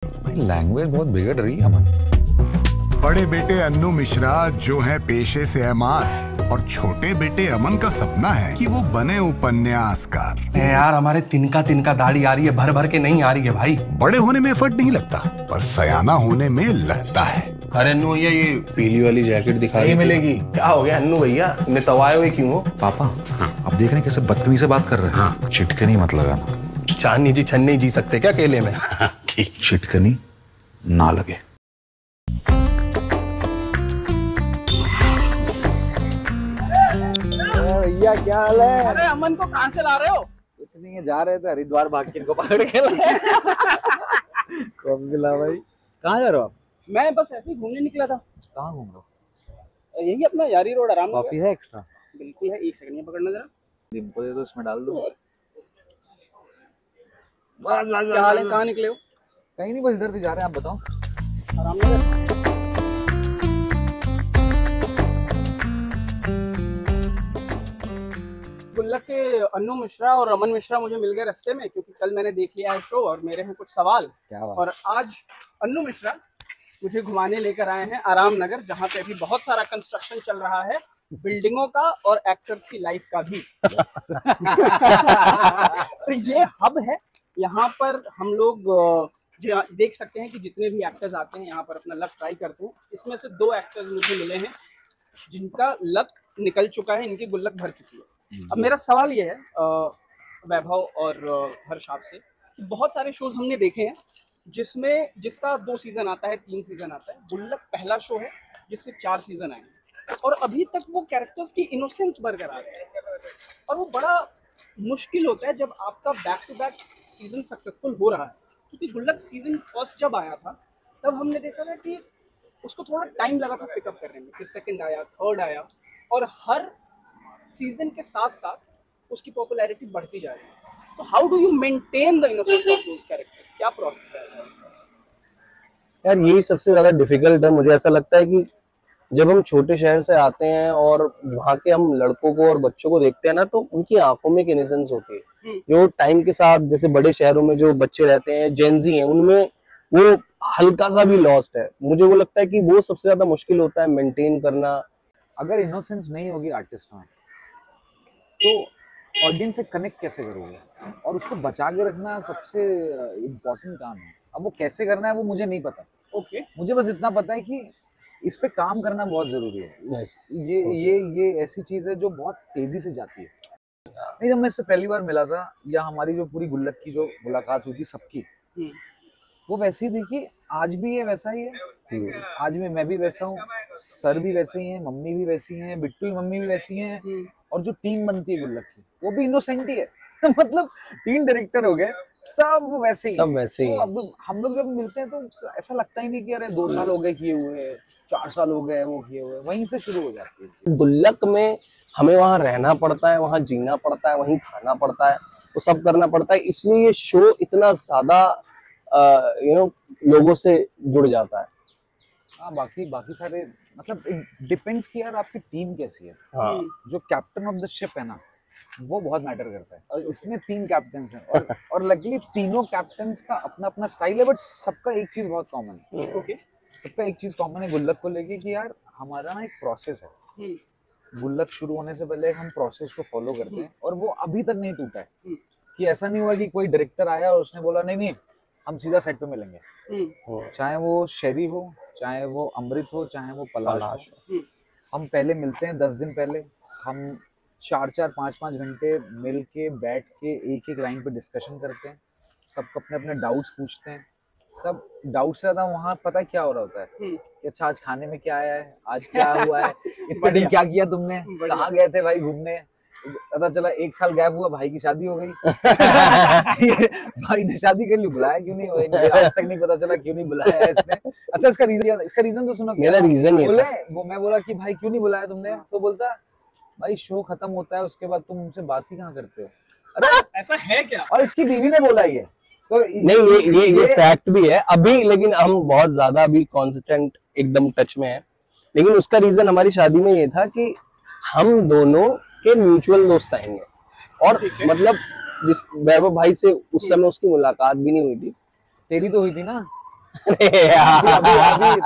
Language बहुत बिगड़ रही है अमन। बड़े बेटे अन्नू मिश्रा जो है पेशे से एमआर और छोटे बेटे अमन का सपना है कि वो बने उपन्यासकार। यार हमारे तिनका तिनका दाढ़ी आ रही है, भर भर के नहीं आ रही है भाई। बड़े होने में एफर्ट नहीं लगता पर सयाना होने में लगता है। अरे अन्नू भैया ये पीली वाली जैकेट दिखाई मिलेगी। क्या हो गया अन्नू भैया, इतने तवाए हुए क्यों हो? पापा अब देख रहे हैं कैसे बदतमीजी से बात कर रहे हैं। चिटकनी मत लगाना। चांदनी जी छन्नी जी सकते क्या केले में? ठीक, चिटकनी ना लगे। भैया क्या हाल है? अरे अमन को कहाँ से ला रहे हो? कुछ नहीं है, जा रहे थे हरिद्वार, भाग के इनको पकड़ के लाए। कब मिला भाई? कहाँ जा रहे हो आप? मैं बस ऐसे ही घूमने निकला था। कहाँ घूम रहे हो? यही अपना यारी रोड आराम। कॉफी है एक्स्ट्रा? बिल्कुल है, एक सेकंड में पकड़ना जरा। लिम्को दे दो, इसमें डाल दो। क्या हाल है, कहाँ निकले हो? कहीं नहीं, बस इधर से जा रहे हैं। आप बताओ। आराम नगर। गुल्लक के अन्नू मिश्रा और रमन मिश्रा मुझे मिल गए रास्ते में, क्योंकि कल मैंने देख लिया है शो और मेरे हैं कुछ सवाल। क्या बात? और आज अन्नू मिश्रा मुझे घुमाने लेकर आए हैं आराम नगर, जहाँ पे अभी बहुत सारा कंस्ट्रक्शन चल रहा है, बिल्डिंगों का और एक्टर्स की लाइफ का भी। तो ये हब है, यहाँ पर हम लोग देख सकते हैं कि जितने भी एक्टर्स आते हैं यहाँ पर अपना लक ट्राई करते हैं। इसमें से 2 एक्टर्स मुझे मिले हैं जिनका लक निकल चुका है, इनकी गुल्लक भर चुकी है। अब मेरा सवाल ये है वैभव और हर्ष आपसे कि बहुत सारे शोज हमने देखे हैं जिसका 2 सीजन आता है, 3 सीजन आता है। गुल्लक पहला शो है जिसके 4 सीजन आए हैं और अभी तक वो कैरेक्टर्स की इनोसेंस बरकरार है। और वो बड़ा मुश्किल होता है जब आपका back to back season successful हो रहा है, क्योंकि गुल्लक सीजन फर्स्ट जब आया था तब हमने देखा था कि उसको थोड़ा टाइम लगा था पिकअप करने में, फिर सेकंड आया, थर्ड आया, और हर सीजन के साथ साथ उसकी पॉपुलैरिटी बढ़ती जा रही है। तो how do you maintain the innocence of those characters? क्या प्रोसेस है उसका? यार यही सबसे ज्यादा डिफिकल्ट है। मुझे ऐसा लगता है कि जब हम छोटे शहर से आते हैं और वहाँ के हम लड़कों को और बच्चों को देखते हैं ना, तो उनकी आंखों में एक इनोसेंस होती है जो टाइम के साथ, जैसे बड़े शहरों में जो बच्चे रहते हैं, जेनजी हैं, उनमें वो हल्का सा भी लॉस्ट है। मुझे वो लगता है कि वो सबसे ज्यादा मुश्किल होता है मेंटेन करना। अगर इनोसेंस नहीं होगी आर्टिस्ट में तो ऑडियंस से कनेक्ट कैसे करोगे? और उसको बचा के रखना सबसे इम्पोर्टेंट काम है। अब वो कैसे करना है वो मुझे नहीं पता। ओके, मुझे बस इतना पता है कि इस पे काम करना बहुत जरूरी है। ये ऐसी चीज है जो बहुत तेजी से जाती है। नहीं, जब मैं इससे पहली बार मिला था, या हमारी जो पूरी गुल्लक की जो मुलाकात हुई थी सबकी, वो वैसी थी कि आज भी ये वैसा ही है। आज भी मैं भी वैसा हूँ, सर भी वैसे ही हैं, मम्मी भी वैसी हैं, बिट्टू की मम्मी भी वैसी हैं, और जो टीम बनती है गुल्लक की वो भी इनोसेंट ही है। मतलब 3 डायरेक्टर हो गए, सब वैसे ही, सब वैसे ही। तो अब हम लोग जब मिलते हैं तो ऐसा लगता ही नहीं कि अरे 2 साल हो गए किए हुए, 4 साल हो गए वो किए हुए, वहीं से शुरू हो जाती है। गुल्लक में हमें वहाँ रहना पड़ता है, वहाँ जीना पड़ता है, वहीं खाना पड़ता है, वो सब करना पड़ता है। इसलिए ये शो इतना ज्यादा लोगों से जुड़ जाता है। हाँ, बाकी सारे मतलब डिपेंड्स कि यार आपकी टीम कैसी है। हाँ। जो कैप्टन ऑफ द शिप है ना, वो बहुत मैटर करता है। और इसमें 3 कैप्टन्स हैं और लकीली तीनों कैप्टन्स का अपना अपना स्टाइल है, बट सबका एक चीज बहुत कॉमन है। ओके, सबका एक चीज कॉमन है गुल्लक को लेके कि यार हमारा ना एक प्रोसेस है। गुल्लक शुरू होने से पहले हम प्रोसेस को फॉलो करते हैं और वो अभी तक नहीं टूटा है। कि ऐसा नहीं हुआ कि कोई डायरेक्टर आया और उसने बोला नहीं हम सीधा सेट पे मिलेंगे। चाहे वो शेरी हो, चाहे वो अमृत हो, चाहे वो पलाश हो, हम पहले मिलते हैं 10 दिन पहले। हम 4-4, 5-5 घंटे मिल के बैठ के एक लाइन पे डिस्कशन करते हैं। सबको अपने अपने डाउट्स पूछते हैं। सब डाउट से ज्यादा वहाँ पता क्या हो रहा होता है कि अच्छा आज खाने में क्या आया है, आज क्या हुआ है, इतने दिन क्या किया तुमने, कहाँ गए थे भाई घूमने। पता चला 1 साल गैप हुआ, भाई की शादी हो गई। भाई ने शादी कर ली, बुलाया क्यों नहीं, मुझे आज तक नहीं पता चला क्यों नहीं बुलाया इसने। अच्छा इसका रीजन तो सुनो। मेरा रीजन ये बोले वो, मैं बोला कि भाई क्यों नहीं बुलाया तुमने, तो बोलता भाई शो खत्म होता है उसके बाद तुम उनसे बात ही कहाँ करते हो। अरे ऐसा है क्या? और इसकी बीवी ने बोला ये तो नहीं, ये फैक्ट भी है अभी, लेकिन हम बहुत ज्यादा अभी कॉन्स्टेंट एकदम टच में है। लेकिन उसका रीजन हमारी शादी में ये था कि हम दोनों के म्यूचुअल दोस्त आएंगे। और मतलब जिस वैभव भाई से उस समय उसकी मुलाकात भी नहीं हुई थी। तेरी तो हुई थी ना? अरे यार,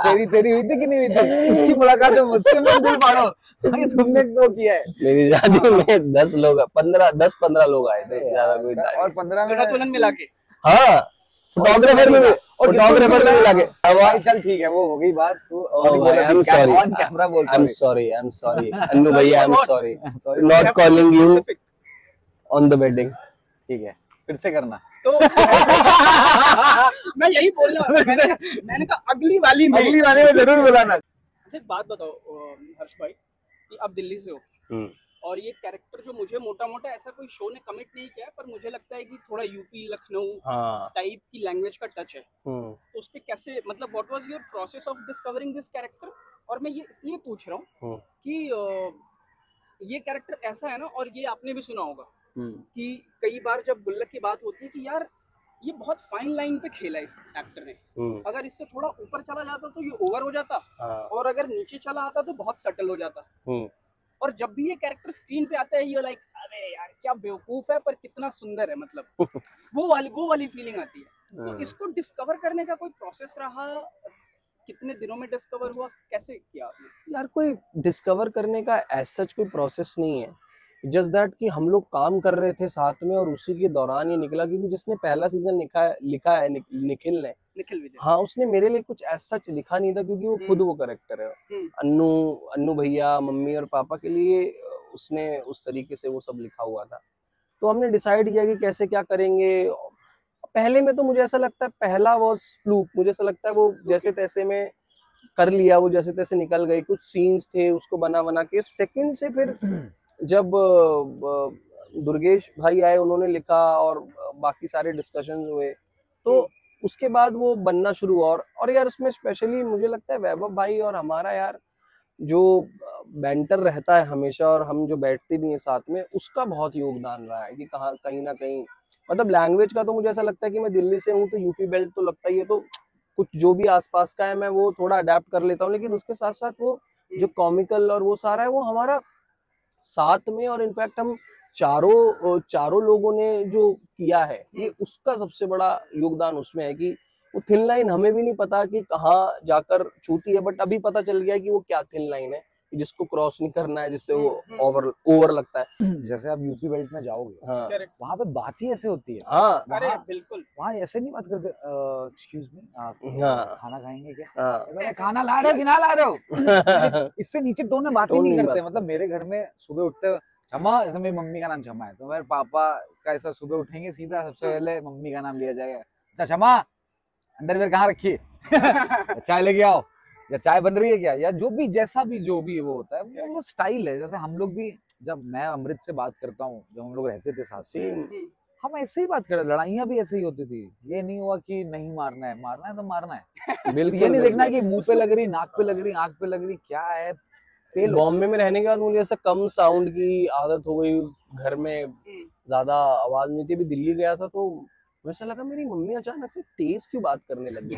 अभी तेरी हुई थी कि नहीं हुई थी? उसकी मुलाकात में मुझसे मत दिल फाड़ो कि तुमने वो किया है। मेरी शादी में 10 लोग 10-15 लोग आए थे, ज्यादा कोई था और 15 में दुल्हन मिला के। हाँ, फोटोग्राफर में मिला के। भाई चल ठीक है, वो हो गई बात। I am sorry, on camera बोल, आई एम सॉरी अन्नू भैया, I am sorry sorry, not calling you Specific. On the wedding. ठीक है, फिर से करना। तो मैं यही बोलने वाला था। मैंने कहा अगली वाली में जरूर बुलाना। अच्छा एक बात बताओ हर्ष भाई, कि आप दिल्ली से हो और ये कैरेक्टर जो मुझे मोटा मोटा ऐसा कोई शो ने कमिट नहीं किया है, पर मुझे लगता है कि थोड़ा यूपी लखनऊ टाइप की लैंग्वेज का टच है, तो उस पे कैसे, मतलब what was your process of discovering this character? और मैं ये इसलिए पूछ रहा हूँ कि ये कैरेक्टर ऐसा है ना, और ये आपने भी सुना होगा कि कई बार जब गुल्लक की बात होती है कि यार ये बहुत फाइन लाइन पे खेला इस एक्टर ने, अगर इससे थोड़ा ऊपर चला जाता तो ये ओवर हो जाता, और अगर नीचे चला आता तो बहुत सटल हो जाता। और जब भी ये कैरेक्टर स्क्रीन पे आता है ये लाइक अरे यार क्या बेवकूफ है पर कितना सुंदर है, मतलब वो वाली फीलिंग आती है। तो इसको डिस्कवर करने का कोई प्रोसेस रहा, कितने दिनों में डिस्कवर हुआ, कैसे किया आपने? यार कोई डिस्कवर करने का ऐसा सच कोई प्रोसेस नहीं है, जस्ट दैट कि हम लोग काम कर रहे थे साथ में और उसी के दौरान ये निकला, क्योंकि जिसने पहला सीजन लिखा है निखिल ने, हाँ उसने मेरे लिए कुछ ऐसा सच लिखा नहीं था, क्योंकि वो खुद वो कैरेक्टर है। अन्नू भैया, मम्मी और पापा के लिए उसने उस तरीके से वो सब लिखा हुआ था। तो हमने डिसाइड किया कि कैसे क्या करेंगे। पहले में तो मुझे ऐसा लगता है पहला वॉज फ्लूक, मुझे ऐसा लगता है वो जैसे तैसे में कर लिया, वो जैसे तैसे निकल गई, कुछ सीन्स थे उसको बना के। सेकंड से फिर जब दुर्गेश भाई आए, उन्होंने लिखा और बाकी सारे डिस्कशंस हुए, तो उसके बाद वो बनना शुरू हुआ। और यार उसमें स्पेशली मुझे लगता है वैभव भाई और हमारा यार जो बैंटर रहता है हमेशा, और हम जो बैठते भी हैं साथ में, उसका बहुत योगदान रहा है कि कहीं ना कहीं, मतलब लैंग्वेज का तो मुझे ऐसा लगता है कि मैं दिल्ली से हूँ तो यूपी बेल्ट तो लगता ही है, तो कुछ जो भी आसपास का है मैं वो थोड़ा अडेप्ट कर लेता हूँ, लेकिन उसके साथ साथ वो जो कॉमिकल और वो सारा है वो हमारा साथ में, और इनफैक्ट हम चारों लोगों ने जो किया है ये उसका सबसे बड़ा योगदान उसमें है कि वो थिन लाइन हमें भी नहीं पता कि कहाँ जाकर छूती है, बट अभी पता चल गया कि वो क्या थिन लाइन है जिसको क्रॉस नहीं करना है, जिससे वो ओवर लगता है। जैसे आप यूपी बेल्ट में जाओगे, हाँ, वहाँ पे बात ही ऐसे होती है। हाँ, अरे बिल्कुल, वहाँ ऐसे नहीं बात करते, एक्सक्यूज मी आप हाँ, खाना खाएंगे क्या? हाँ, खाना ला रहे हो कि ना ला रहे हो? इससे नीचे टोन में बात ही नहीं करते। मतलब मेरे घर में सुबह उठते क्षमा, ऐसे मेरी मम्मी का नाम क्षमा है, तो मेरे पापा का ऐसा सुबह उठेंगे सीधा सबसे पहले मम्मी का नाम लिया जाएगा, अच्छा क्षमा अंडरवेयर कहाँ रखी है, चाय लेके आओ, या चाय बन रही है क्या, या जो भी वो होता है, वो स्टाइल है। जैसे हम लोग भी, जब मैं अमृत से बात करता हूँ, जब हम लोग रहते थे साथ से, हम ऐसे ही बात करते, लड़ाइयाँ भी ऐसे ही होती थी। ये नहीं हुआ कि नहीं मारना है तो मारना है, बिल्कुल ये नहीं देखना कि मुंह पे लग रही, नाक पे लग रही, आंख पे लग रही, क्या है। बॉम्बे में रहने के बाद मुझे ऐसा कम साउंड की आदत हो गई, घर में ज्यादा आवाज नहीं थी। अभी दिल्ली गया था तो वैसा लगा मेरी मम्मी अचानक से तेज क्यों बात करने लग गई।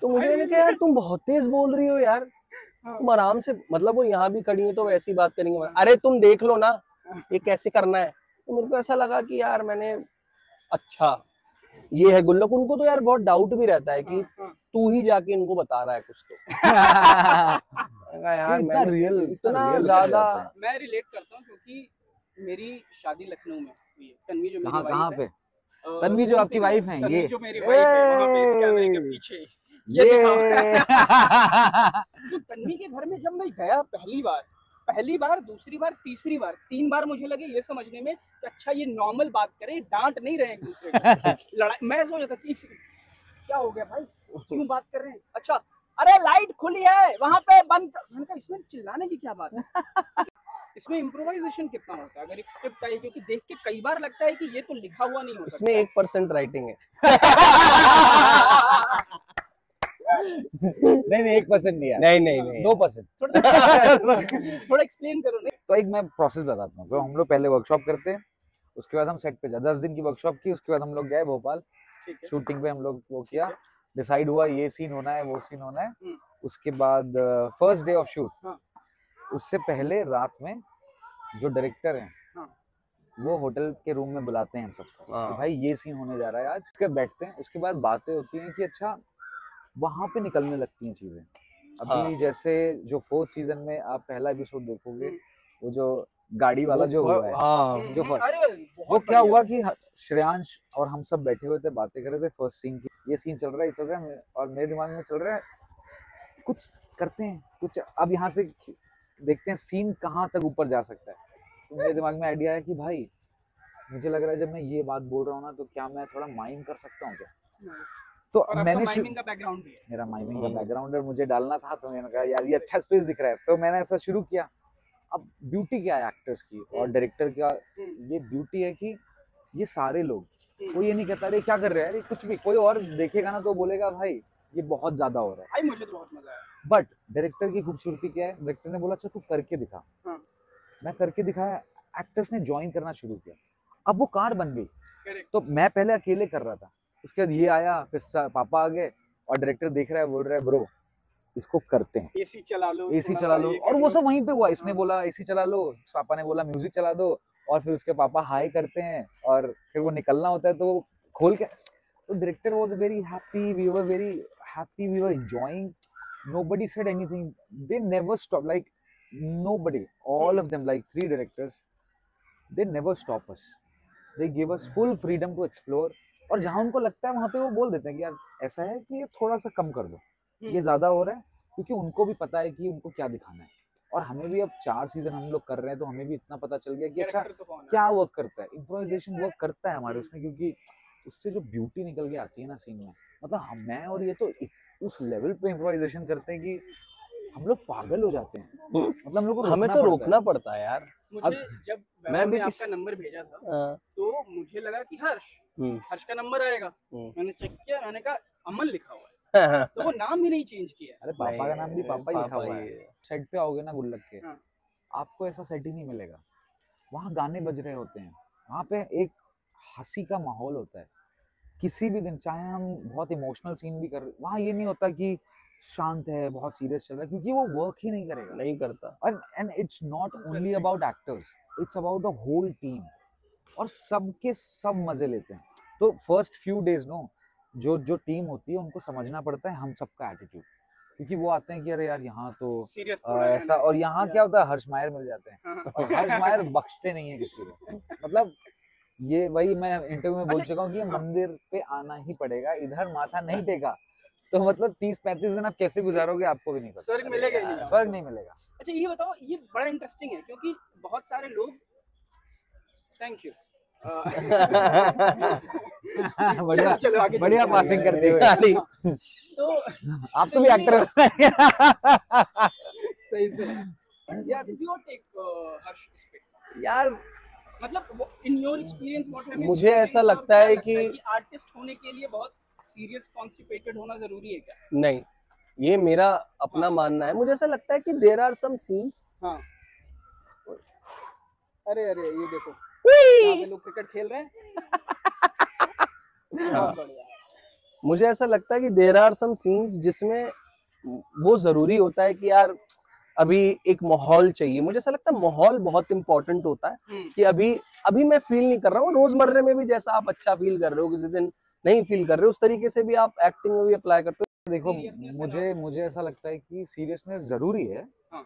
तो मुझे मैंने कहा यार तुम बहुत तेज बोल रही हो यार, तुम आराम से, मतलब वो यहाँ भी खड़ी है तो वैसी बात करेंगे, अरे तुम देख लो ना ये कैसे करना है। तो मेरे को ऐसा लगा कि यार मैंने, अच्छा ये है गुल्लक। उनको तो यार बहुत डाउट भी रहता है कि तू ही जाके इनको बता रहा है कुछ तो। यार इतना रियल, इतना ज्यादा मैं रिलेट करता हूँ, क्योंकि मेरी शादी लखनऊ में हुई है। तन्वी जो मेरी कहाँ वाइफ पे? है, तन्वी जो आपकी वाइफ है, तन्वी ये जो मेरी वाइफ है, वहाँ पे इस कैमरे के पीछे ये तो तन्वी के घर में जब मैं गया पहली बार, दूसरी बार, तीसरी बार, 3 बार मुझे लगे ये समझने में कि अच्छा ये नॉर्मल बात करे, डांट नहीं रहे एक दूसरे को। लड़ाई, मैं सोचा था कि क्या हो गया भाई, क्यों बात कर रहे हैं, अच्छा अरे लाइट खुली है वहां पे बंद कर। मैंने कहा इसमें चिल्लाने की क्या बात है। इसमें इम्प्रोवाइजेशन कितना होता है अगर एक स्क्रिप्ट आई, क्योंकि देख के कई बार लगता है कि ये तो लिखा हुआ नहीं हो सकता। इसमें 1% राइटिंग है। नहीं 1% नहीं है, नहीं 2%। थोड़ा एक्सप्लेन करो। तो एक मैं प्रोसेस बताता हूँ। तो हम लोग पहले वर्कशॉप करते हैं, उसके बाद हम सेट पे 10 दिन की वर्कशॉप की, उसके बाद हम लोग गए भोपाल, शूटिंग पे हम लोग वो किया, डिसाइड हुआ ये सीन होना है, वो सीन होना है। उसके बाद फर्स्ट डे ऑफ शूट, उससे पहले रात में जो डायरेक्टर हैं वो होटल के रूम में बुलाते हैं हम सबको हाँ। कि भाई ये सीन होने जा रहा है आज, उसके बैठते हैं, उसके बाद बातें होती हैं कि अच्छा वहां पे निकलने लगती हैं चीजें। अभी हाँ। जैसे जो 4th सीजन में आप पहला एपिसोड देखोगे, वो जो गाड़ी वाला जो हुआ है, हाँ जो फर्क, अरे वो बहुत क्या बढ़िया। हुआ कि श्रेयांश और हम सब बैठे हुए थे, बातें कर रहे थे फर्स्ट सीन की, ये सीन चल रहा है, ये चल रहा है, और मेरे दिमाग में चल रहा है कुछ करते हैं, कुछ अब यहाँ से देखते हैं सीन कहाँ तक ऊपर जा सकता है। तो मेरे दिमाग में आइडिया है कि भाई मुझे लग रहा है जब मैं ये बात बोल रहा हूँ ना, तो क्या मैं थोड़ा माइम कर सकता हूँ क्या? Nice. तो और आपका मैंने माइमिंग का बैकग्राउंड भी है। मेरा माइमिंग का बैकग्राउंड है, मुझे डालना था, तो मैंने कहा यार ये अच्छा स्पेस दिख रहा है, तो मैंने ऐसा शुरू किया। अब ब्यूटी क्या है एक्टर्स की और डायरेक्टर का, ये ब्यूटी है कि ये सारे लोग, कोई ये नहीं कहता अरे क्या कर रहे हैं, अरे कुछ भी, कोई और देखेगा ना तो बोलेगा भाई ये बहुत ज्यादा हो रहा है। भाई मुझे तो बहुत मजा आया। बट डायरेक्टर की खूबसूरती क्या है, डायरेक्टर ने बोला अच्छा तू करके दिखा। हाँ। मैं करके दिखाया, एक्टर्स ने ज्वाइन करना शुरू किया, अब वो कार बन गई। करेक्ट। तो मैं पहले अकेले कर रहा था, उसके बाद ये आया, फिर पापा आ गए, और डायरेक्टर देख रहा है, बोल रहा है ब्रो इसको करते हैं, एसी चला लो, एसी थोड़ा चला सा लो, ये और कर वो लो। सब वहीं पे हुआ। इसने हाँ। बोला एसी चला लो, पापा ने बोला म्यूजिक चला दो, और फिर उसके पापा हाई करते हैं, और फिर वो निकलना होता है तो वो खोल के, तो director was very happy, we were very happy, we were enjoying, nobody said anything, they never stopped, like nobody, all of them, like 3 directors, they never stop us, they gave us full freedom to explore, और जहाँ उनको लगता है वहाँ पे वो बोल देते हैं कि यार ऐसा है कि ये थोड़ा सा कम कर दो, ये ज्यादा हो रहा है, क्योंकि उनको भी पता है कि उनको क्या दिखाना है। और हमें भी अब 4 सीजन हम लोग कर रहे हैं, तो हमें भी इतना पता चल गया कि अच्छा Character तो कौन है? क्या वर्क करता है, इम्प्रोवाइजेशन वर्क करता है हमारे उसमें, क्योंकि उससे जो ब्यूटी निकल के आती है ना सीन में, मतलब मैं और ये तो उस लेवल पे इम्प्रोवाइजेशन करते हैं कि हम लोग पागल हो जाते हैं, मतलब हम लोग को हमें तो रोकना पड़ता है यार। मुझे जब मैं मैं भी भी किस- आपका नंबर भेजा था, हाँ, तो मुझे लगा कि हर्ष का नंबर आएगा। मैंने चेक किया, मैंने कहा अमन लिखा हुआ है, तो वो नाम भी नहीं चेंज किया। अरे पापा का नाम भी पापा ही लिखा हुआ ही है। सेट पे आओगे ना गुल्लक के, हाँ। आपको ऐसा सेट ही नहीं मिलेगा। वहाँ गाने बज रहे होते हैं, वहाँ पे एक हंसी का माहौल होता है, किसी भी दिन चाहे हम बहुत इमोशनल सीन भी कर रहे, वहाँ ये नहीं होता कि शांत है, बहुत सीरियस चल रहा है, क्योंकि वो वर्क ही नहीं करेगा। नहीं करता। And it's not only about actors, it's about the whole team, और सबके सब मजे लेते हैं। तो फर्स्ट फ्यू डेज नो, जो टीम होती है उनको समझना पड़ता है हम सबका एटीट्यूड, क्योंकि वो आते हैं कि अरे यार यहाँ तो सीरियस ऐसा, और यहाँ क्या होता है हर्ष मायर मिल जाते हैं, और हर्ष मायर बख्शते नहीं है किसी को, मतलब ये वही मैं इंटरव्यू में बोल चुका हूँ कि मंदिर पे आना ही पड़ेगा, इधर माथा नहीं टेका तो मतलब 30-35 दिन आप कैसे गुजारोगे आपको भी नहीं पता, स्वर्ग मिलेगा ही नहीं। स्वर्ग नहीं मिलेगा। अच्छा ये बताओ, ये बड़ा इंटरेस्टिंग है क्योंकि बहुत सारे लोग, थैंक यू, बढ़िया चलो आगे बढ़िया चलते हैं। पासिंग करते हुए, तो आपको भी एक्टर सही से या इज योर टेक हर्ष इस पे, यार मतलब in your experience what have मुझे ऐसा लगता है कि आर्टिस्ट होने के लिए बहुत सीरियस कॉन्स्टिपेटेड होना जरूरी है क्या? नहीं, ये मेरा अपना मानना है। मुझे ऐसा लगता है कि देयर आर सम सीन्स। हाँ, अरे अरे ये देखो यहाँ पे लोग क्रिकेट खेल रहे हैं। बहुत बढ़िया। मुझे ऐसा लगता है कि देयर आर सम सीन्स जिसमें वो जरूरी होता है कि यार अभी एक माहौल चाहिए। मुझे ऐसा लगता है माहौल बहुत इंपॉर्टेंट होता है कि अभी मैं फील नहीं कर रहा हूँ। रोजमर्रे में भी जैसा आप अच्छा फील कर रहे हो, किसी दिन नहीं फील कर रहे हो, उस तरीके से भी आप एक्टिंग में भी अप्लाई करते हो। देखो Seriousness मुझे ऐसा लगता है कि सीरियसनेस जरूरी है, हाँ।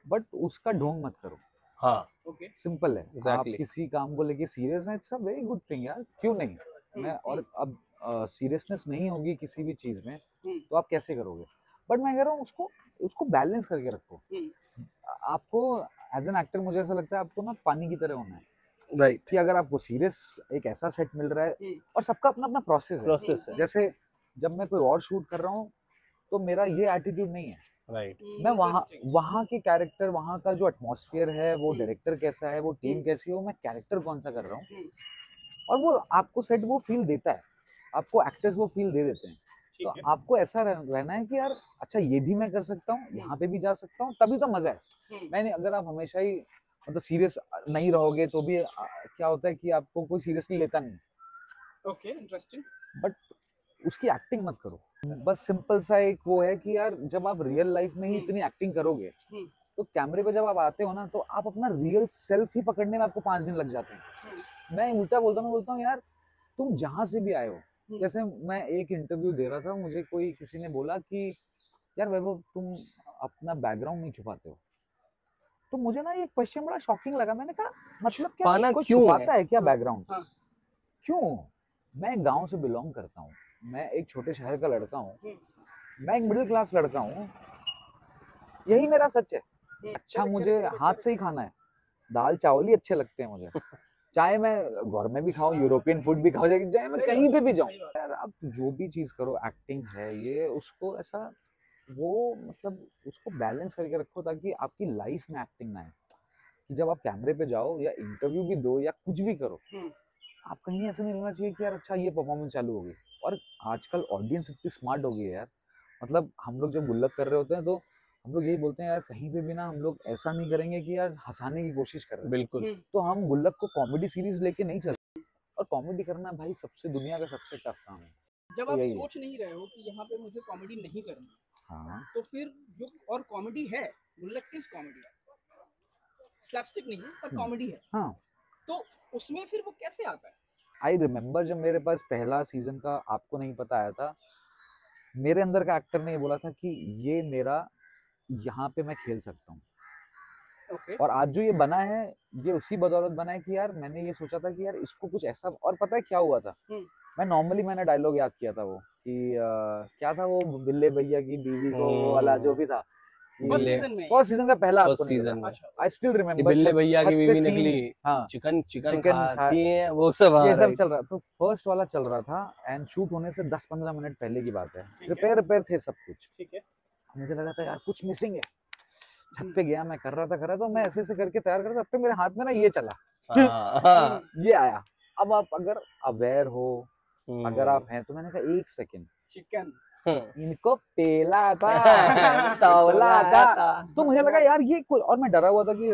बट उसका ढोंग मत करो। हाँ, ओके, सिंपल है। Exactly. आप किसी काम को लेके सीरियस है, it's a very good thing यार, क्यों नहीं। मैं और अब सीरियसनेस नहीं होगी किसी भी चीज में तो आप कैसे करोगे, बट मैं कह रहा हूँ उसको बैलेंस करके रखो। आपको एज एन एक्टर मुझे ऐसा लगता है आपको ना पानी की तरह होना है, राइट। कि अगर आपको सीरियस एक ऐसा सेट मिल रहा है, और सबका अपना अपना प्रोसेस है। जैसे जब मैं कोई और शूट कर रहा हूँ तो मेरा ये एटीट्यूड नहीं है, राइट। मैं वहाँ के कैरेक्टर, वहाँ का जो एटमॉस्फेयर है, वो डायरेक्टर कैसा है, वो टीम कैसी है, वो मैं कैरेक्टर कौन सा कर रहा हूँ, और वो आपको सेट वो फील देता है, आपको एक्टर्स वो फील दे देते हैं। तो आपको ऐसा रहना है कि यार अच्छा ये भी मैं कर सकता हूँ, यहाँ पे भी जा सकता हूँ, तभी तो मजा है। मैंने अगर आप हमेशा ही मतलब सीरियस नहीं रहोगे तो भी क्या होता है कि आपको कोई सीरियसली लेता नहीं। Okay, interesting. बट उसकी एक्टिंग मत करो। बस सिंपल सा एक वो है कि यार जब आप रियल लाइफ में ही इतनी एक्टिंग करोगे तो कैमरे पे जब आप आते हो ना तो आप अपना रियल सेल्फ ही पकड़ने में आपको 5 दिन लग जाते हैं। मैं उल्टा बोलता हूँ, मैं बोलता हूँ यार तुम जहां से भी आए हो, जैसे मैं एक इंटरव्यू दे रहा था, मुझे कोई किसी ने बोला कि यार वैभव तुम अपना बैकग्राउंड नहीं छुपाते हो। तो मुझे ना ये क्वेश्चन बड़ा शॉकिंग लगा। मैंने कहा मतलब क्या छुपाना कोई क्यों छुपाता है क्या हाँ, बैकग्राउंड? हाँ। क्यों? मैं गांव से बिलोंग करता हूँ, मैं एक छोटे शहर का लड़का हूँ, मैं एक मिडिल क्लास लड़का हूँ, यही मेरा सच है। अच्छा मुझे हाथ से ही खाना है, दाल चावल ही अच्छे लगते हैं मुझे, चाहे मैं घर में भी खाऊं, यूरोपियन फूड भी खाऊं, चाहे मैं कहीं पे भी जाऊं। यार आप जो भी चीज करो, एक्टिंग है ये, उसको ऐसा वो मतलब उसको बैलेंस करके रखो ताकि आपकी लाइफ में एक्टिंग ना है कि जब आप कैमरे पे जाओ या इंटरव्यू भी दो या कुछ भी करो, आप कहीं ऐसा नहीं लगना चाहिए कि यार अच्छा ये परफॉर्मेंस चालू हो गई। और आजकल ऑडियंस इतनी स्मार्ट हो गई है यार, मतलब हम लोग जब गुल्लक कर रहे होते हैं तो हम लोग यही बोलते हैं यार कहीं पे भी ना हम लोग ऐसा नहीं करेंगे कि यार हंसाने की कोशिश कर रहे हैं। बिल्कुल। तो हम गुल्लक को कॉमेडी सीरीज लेके नहीं चलते, और कॉमेडी करना भाई सबसे दुनिया का सबसे टफ काम है। जब तो आप यही है। सोच नहीं रहे हो कि यहाँ पे मुझे कॉमेडी नहीं करनी, हाँ तो फिर जो और कॉमेडी है, गुल्लक इज कॉमेडी, स्लैपस्टिक नहीं है पर कॉमेडी है, हाँ। तो उसमें फिर वो कैसे आता है? आई रिमेम्बर जब मेरे पास पहला सीजन का आपको नहीं पता आया था, मेरे अंदर का एक्टर ने ये बोला था कि ये मेरा यहाँ पे मैं खेल सकता हूँ। ओके। और आज जो ये बना है ये उसी बदौलत बना है कि यार मैंने ये सोचा था कि यार इसको कुछ ऐसा, और पता है क्या हुआ था, मैं नॉर्मली मैंने डायलॉग याद किया था वो कि क्या था वो, बिल्ले भैया की बीवी को वो वाला जो भी था, फर्स्ट सीजन का पहला फर्स्ट सीजन में आई स्टिल रिमेम्बर बिल्ले भैया की बीवी निकली, हाँ चिकन चिकन खाती है, वो सब ये सब चल रहा। तो फर्स्ट वाला चल रहा था एंड शूट होने से 10-15 मिनट पहले की बात है, प्रिपेयर थे सब कुछ। ठीक है। मुझे लगा था यार कुछ मिसिंग है, छत पे गया, मैं कर रहा था तो मैं ऐसे करके तैयार कर रहा था, तब तक मेरे हाथ में ना ये चला ये आया। अब आप अगर अवेयर हो, अगर आप हैं, तो मैंने कहा 1 सेकंड चिकन इनको पेला था तौला था। तो मुझे लगा यार ये कोई, और मैं डरा हुआ था कि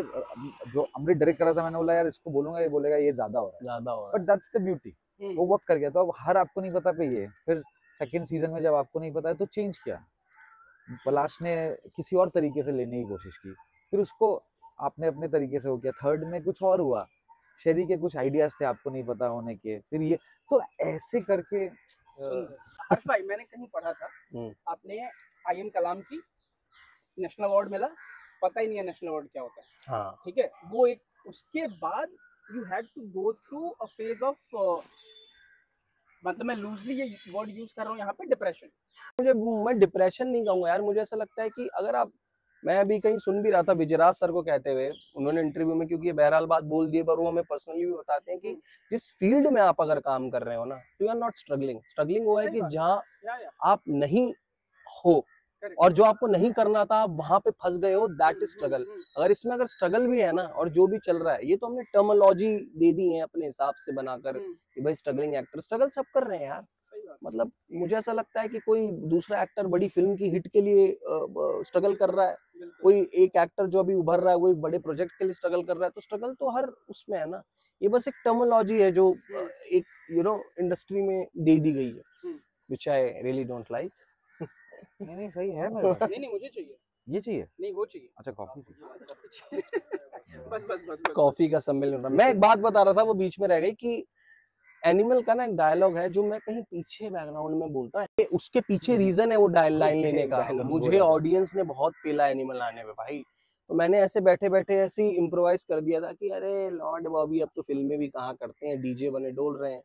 जो अमृत डायरेक्ट कर रहा था, मैंने बोला यार इसको बोलूंगा ये बोलेगा ये ज्यादा हो रहा है, बट दैट्स द ब्यूटी। वो वर्क कर गया। तो अब हर आपको नहीं पता पे ये, फिर सेकंड सीजन में जब आपको नहीं पता है तो चेंज किया, पलाश ने किसी और तरीके से लेने की कोशिश की, फिर उसको आपने अपने तरीके से हो गया, थर्ड में कुछ और हुआ, शेरी के कुछ आइडियाज थे आपको नहीं पता होने के, फिर ये तो ऐसे करके। हर्ष भाई मैंने कहीं पढ़ा था आपने IM कलाम की नेशनल अवार्ड मिला, पता ही नहीं है नेशनल अवार्ड क्या होता है। हाँ। ठीक है, वो एक उसके बाद you had to go through a phase of, मतलब मैं लूजली ये वर्ड यूज कर रहा हूँ यहाँ पे, डिप्रेशन। मैं डिप्रेशन नहीं कहूंगा यार, मुझे ऐसा लगता है कि अगर आप, मैं अभी कहीं सुन भी रहा था विजयराज सर को कहते हुए, उन्होंने इंटरव्यू में, क्योंकि ये बहरहाल बात बोल दी, पर वो हमें पर्सनली भी बताते हैं कि जिस फील्ड में आप अगर काम कर रहे हो ना, तो यू आर नॉट स्ट्रगलिंग वो है कि जहाँ आप नहीं हो और जो आपको नहीं करना था आप वहां पे फंस गए हो, दैट इज स्ट्रगल। अगर इसमें अगर स्ट्रगल भी है ना, और जो भी चल रहा है, ये तो हमने टर्मिनोलॉजी दे दी है अपने हिसाब से बनाकर कि भाई स्ट्रगलिंग एक्टर, स्ट्रगल सब कर रहे हैं यार। मतलब मुझे ऐसा लगता है कि कोई दूसरा एक्टर बड़ी फिल्म की हिट के लिए स्ट्रगल कर रहा है, कोई एक एक्टर जो अभी उभर रहा है वो एक बड़े प्रोजेक्ट के लिए स्ट्रगल कर रहा है, तो स्ट्रगल तो हर उसमें है ना। ये बस एक टर्मिनोलॉजी है जो एक इंडस्ट्री में दे दी गई है, which I really don't like. नहीं सही है मेरे पास। नहीं मुझे चाहिए, ये चाहिए, नहीं वो चाहिए। अच्छा कॉफी चाहिए। बस कॉफी का सम्मेलन। मैं एक बात बता रहा था, वो बीच में रह गई कि एनिमल का ना एक डायलॉग है जो मैं कहीं पीछे बैकग्राउंड में बोलता है, उसके पीछे रीजन है वो लाइन लेने का। मुझे ऑडियंस ने बहुत पेला एनिमल आने में भाई, तो मैंने ऐसे बैठे बैठे ऐसे ही इम्प्रोवाइज कर दिया था कि अरे लॉर्ड बॉबी अब तो फिल्में भी कहाँ करते हैं, डीजे बने डोल रहे हैं।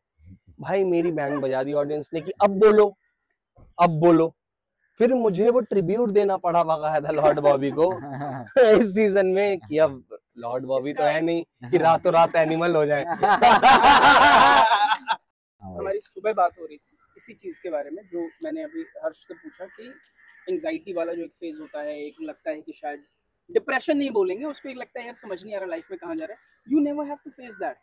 भाई मेरी बैंड बजा दी ऑडियंस ने कि अब बोलो अब बोलो। फिर मुझे वो ट्रिब्यूट देना पड़ा बाकायदा लॉर्ड बॉबी को इस सीजन में कि अब लॉर्ड बॉबी तो है नहीं कि रातों रात एनिमल हो जाए। हमारी सुबह बात हो रही थी इसी चीज के बारे में, जो मैंने अभी हर्ष से पूछा कि एंजाइटी वाला जो एक फेज होता है, एक लगता है कि शायद डिप्रेशन नहीं बोलेंगे उसको, एक लगता है यार समझ नहीं आ रहा लाइफ में कहाँ जा रहा है। You never have to face that.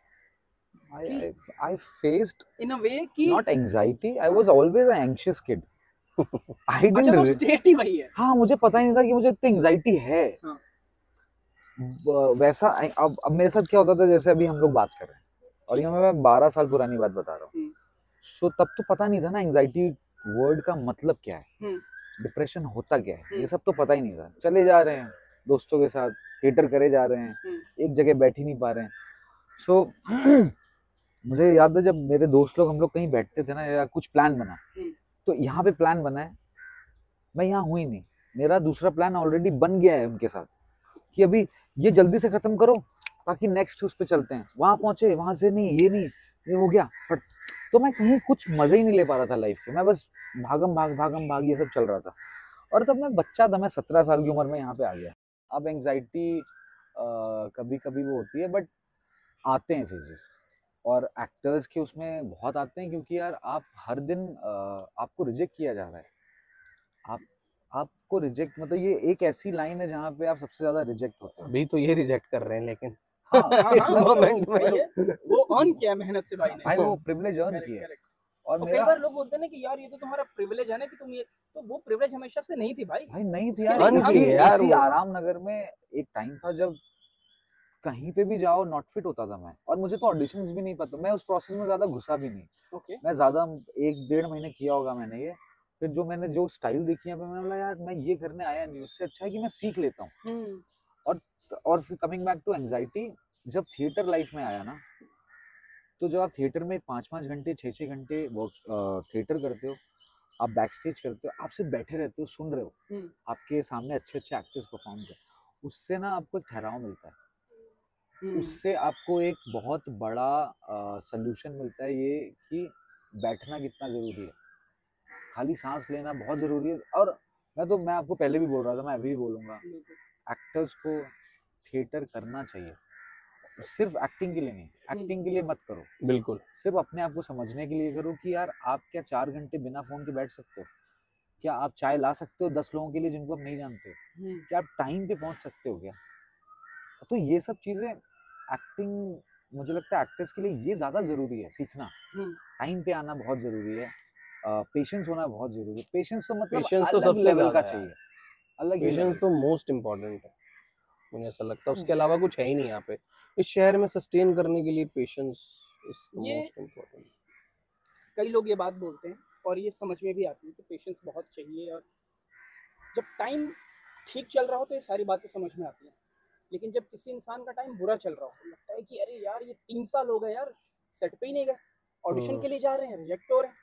I faced in a way कि not anxiety, I was always an anxious kid. I didn't अच्छा वो स्टेट ही वही है। हाँ मुझे पता ही नहीं था कि मुझे इतनी एंजाइटी है। हाँ। वैसा अब मेरे साथ क्या होता था, जैसे अभी हम लोग बात कर रहे हैं और ये मैं 12 साल पुरानी बात बता रहा हूँ, सो तब तो पता नहीं था ना एंजाइटी वर्ड का मतलब क्या है, डिप्रेशन होता क्या है, ये सब तो पता ही नहीं था। चले जा रहे हैं, दोस्तों के साथ थिएटर करे जा रहे हैं, एक जगह बैठ ही नहीं पा रहे हैं। सो मुझे याद है जब मेरे दोस्त लोग हम लोग कहीं बैठते थे ना या कुछ प्लान बना, तो यहाँ पे प्लान बना है, मैं यहाँ हुई नहीं, मेरा दूसरा प्लान ऑलरेडी बन गया है उनके साथ कि अभी ये जल्दी से खत्म करो ताकि नेक्स्ट उस पे चलते हैं, वहां पहुंचे, वहां से नहीं, ये हो गया। बट तो मैं कहीं कुछ मजे ही नहीं ले पा रहा था लाइफ के, मैं बस भागम भाग ये सब चल रहा था। और तब मैं बच्चा था, मैं 17 साल की उम्र में यहाँ पे आ गया। अब एंग्जाइटी कभी कभी वो होती है, बट आते हैं फेजेस, और एक्टर्स के उसमें बहुत आते हैं, क्योंकि यार आप हर दिन आपको रिजेक्ट किया जा रहा है। आपको रिजेक्ट, मतलब ये एक ऐसी लाइन है जहाँ पे आप सबसे ज्यादा रिजेक्ट होते हैं। अभी तो ये रिजेक्ट कर रहे हैं, लेकिन हाँ, मोमेंट में सही है, वो अर्न किया मेहनत से भाई ने। भाई वो प्रिविलेज अर्न Correct, किया है। correct। और तो कई मेरा बार लोग बोलते हैं ना कि यार ये तो तुम्हारा प्रिविलेज है ना कि तुम ये, तो वो प्रिविलेज हमेशा से नहीं थी भाई। भाई नहीं थी उसके यार, लिए अर्न हम- की है यार इसी वो। आराम नगर में एक टाइम था जब कहीं पे भी जाओ नॉट फिट होता था मैं, और मुझे तो ऑडिशंस भी नहीं पता, मैं उस प्रोसेस में ज्यादा घुसा भी नहीं। ओके, मैं ज्यादा 1-1.5 महीने किया होगा मैंने ये, फिर जो मैंने जो स्टाइल देखी है मैंने बोला यार मैं ये करने आया नहीं, उससे अच्छा है कि मैं सीख लेता हूँ। और फिर कमिंग बैक टू एंजाइटी, जब थिएटर लाइफ में आया ना, तो जब आप थिएटर में 5-5 घंटे 6-6 घंटे वर्क थिएटर करते हो, आप बैक स्टेज करते हो, आप सिर्फ बैठे रहते हो, सुन रहे हो, आपके सामने अच्छे अच्छे एक्टर्स परफॉर्म कर, उससे ना आपको एक ठहराव मिलता है, उससे आपको एक बहुत बड़ा सल्यूशन मिलता है, ये कि बैठना कितना जरूरी है, खाली सांस लेना बहुत जरूरी है। और मैं आपको पहले भी बोल रहा था, मैं अभी भी बोलूंगा, एक्टर्स को थिएटर करना चाहिए, सिर्फ एक्टिंग के लिए नहीं, एक्टिंग के लिए मत करो, बिल्कुल सिर्फ अपने आप को समझने के लिए करो कि यार आप क्या 4 घंटे बिना फोन के बैठ सकते हो, क्या आप चाय ला सकते हो 10 लोगों के लिए जिनको आप नहीं जानते हो, क्या आप टाइम पे पहुंच सकते हो क्या। तो ये सब चीजें एक्टिंग, मुझे लगता है एक्टर्स के लिए ये ज्यादा जरूरी है सीखना, टाइम पे आना बहुत जरूरी है, पेशेंस होना बहुत जरूरी है। पेशेंस तो मतलब पेशेंस तो अलग सबसे लेवल ज्यादा का है। चाहिए, अलग ही पेशेंस level तो मोस्ट इम्पोर्टेंट है, मुझे ऐसा लगता है, उसके अलावा कुछ है ही नहीं यहाँ पे इस शहर में सस्टेन करने के लिए। पेशेंस इज द ये- मोस्ट इम्पोर्टेंट। कई लोग ये बात बोलते हैं और ये समझ में भी आती है कि पेशेंस बहुत चाहिए, और जब टाइम ठीक चल रहा हो तो ये सारी बातें समझ में आती हैं, लेकिन जब किसी इंसान का टाइम बुरा चल रहा हो, लगता है कि अरे यार ये 3 साल हो गए यार, सेट पे ही नहीं गए, ऑडिशन के लिए जा रहे हैं, रिजेक्ट हो रहे हैं।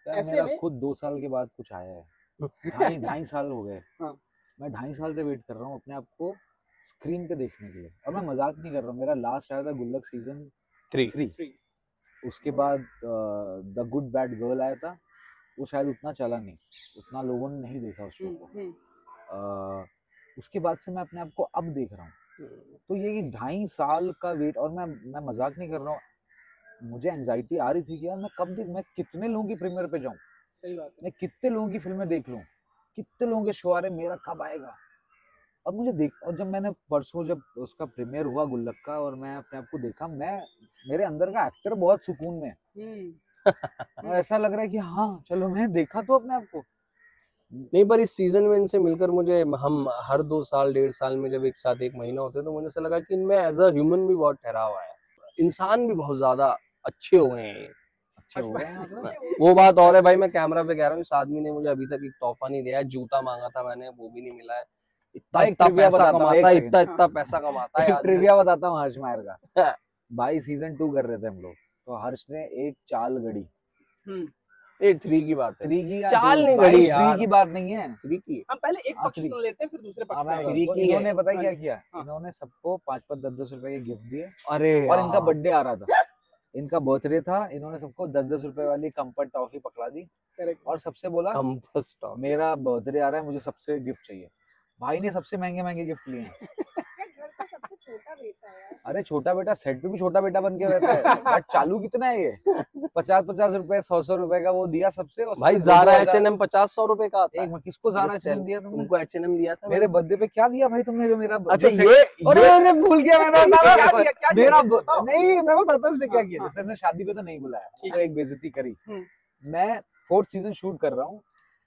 यार ऐसे मेरा में- खुद 2 साल के बाद कुछ आया है, ढाई साल हो गए, हाँ। मैं 2.5 साल से वेट कर रहा हूँ अपने आप को स्क्रीन पे देखने के लिए, और मैं मजाक नहीं कर रहा हूँ। मेरा लास्ट आया था गुल्लक सीजन 3, उसके बाद द गुड बैड गर्ल आया था, वो शायद उतना चला नहीं, उतना लोगों ने नहीं देखा उस शो को। उसके बाद से मैं अपने आप को अब देख रहा हूँ, तो ये 2.5 साल का वेट, और मैं मजाक नहीं कर रहा हूँ, मुझे एंजाइटी आ रही थी कि यार मैं कितने लोगों की प्रीमियर पे जाऊँ, सही बात है। मैं कितने लोगों की फिल्में देख लूँ, कितने लोगों के शो आ रहे, मेरा कब आएगा। और जब मैंने परसों जब उसका प्रीमियर हुआ गुल्लक का, और मैं अपने आप को देखा, मेरे अंदर का एक्टर बहुत सुकून में है। और ऐसा लग रहा है कि हाँ चलो मैं देखा तो अपने आप को। नहीं, पर इस सीजन में इनसे मिलकर मुझे, हम हर 2 साल 1.5 साल में जब एक साथ 1 महीना होते हैं, तो मुझे ऐसा लगा कि इनमें एज अ ह्यूमन भी बहुत ठहराव आया, इंसान भी बहुत ज्यादा अच्छे हो गए हैं। अच्छे हो गए हैं मतलब। वो बात और है भाई, मैं कैमरा पे कह रहा हूँ, इस आदमी ने मुझे अभी तक एक तोहफा नहीं दिया है, जूता मांगा था मैंने, वो भी नहीं मिला है। इतना भाई, इतना trivia पैसा बताता हूँ, कमाता एक है, second। इतना पैसा कमाता है एक आदमी। ट्रिविया बताता हूँ हर्ष मायर का। भाई सीजन 2 कर रहे थे हम लोग, तो हर्ष ने एक चाल गड़ी, ये 3 की बात है, 3 की चाल नहीं भाई, गड़ी 3 यार। की बात नहीं है। 3 की हम पहले एक हाँ, पक्ष सुन लेते हैं, फिर दूसरे पक्ष हाँ, पे मैं आएंगे। फ्री की इन्होंने है। पता है क्या हाँ। किया, हाँ। इन्होंने सबको 5-5 10-10 रुपए के गिफ्ट दिए, अरे और इनका यार। बर्थडे आ रहा था, इनका बर्थडे था, इन्होंने सबको 10-10 रुपए वाली कंफर्ट टॉफी पकड़ा दी, Correct। और सबसे बोला कंपस स्टॉप। मेरा बर्थडे आ रहा है, मुझे सबसे गिफ्ट चाहिए। भाई ने सबसे महंगे महंगे गिफ्ट लिए हैं। घर का सबसे छोटा बेटा है यार। अरे छोटा बेटा सेट पे भी छोटा बेटा बन के रहता है, बट चालू कितना है ये, 50-50 रुपए 100-100 रुपए का वो दिया सबसे। और भाई सबसे ज़ारा 2,000 H&M 50-100 रुपए का आता है। एक किसको ज़ारा Just H&M tell। दिया तुमने? तुमको H&M दिया था मेरे बर्थडे पे क्या दिया भाई तुमने जो मेरा अच्छा जो ये अरे अरे भूल गया मैं क्या बता दिया, क्या मेरा दिया, बताओ। नहीं मैं बताता हूँ इसने क्या किया। हाँ। जैसे इसने शादी पे तो नहीं बुलाया, ठीक तो एक बेइज्जती करी। मैं 4th सीजन शूट कर रहा हूँ,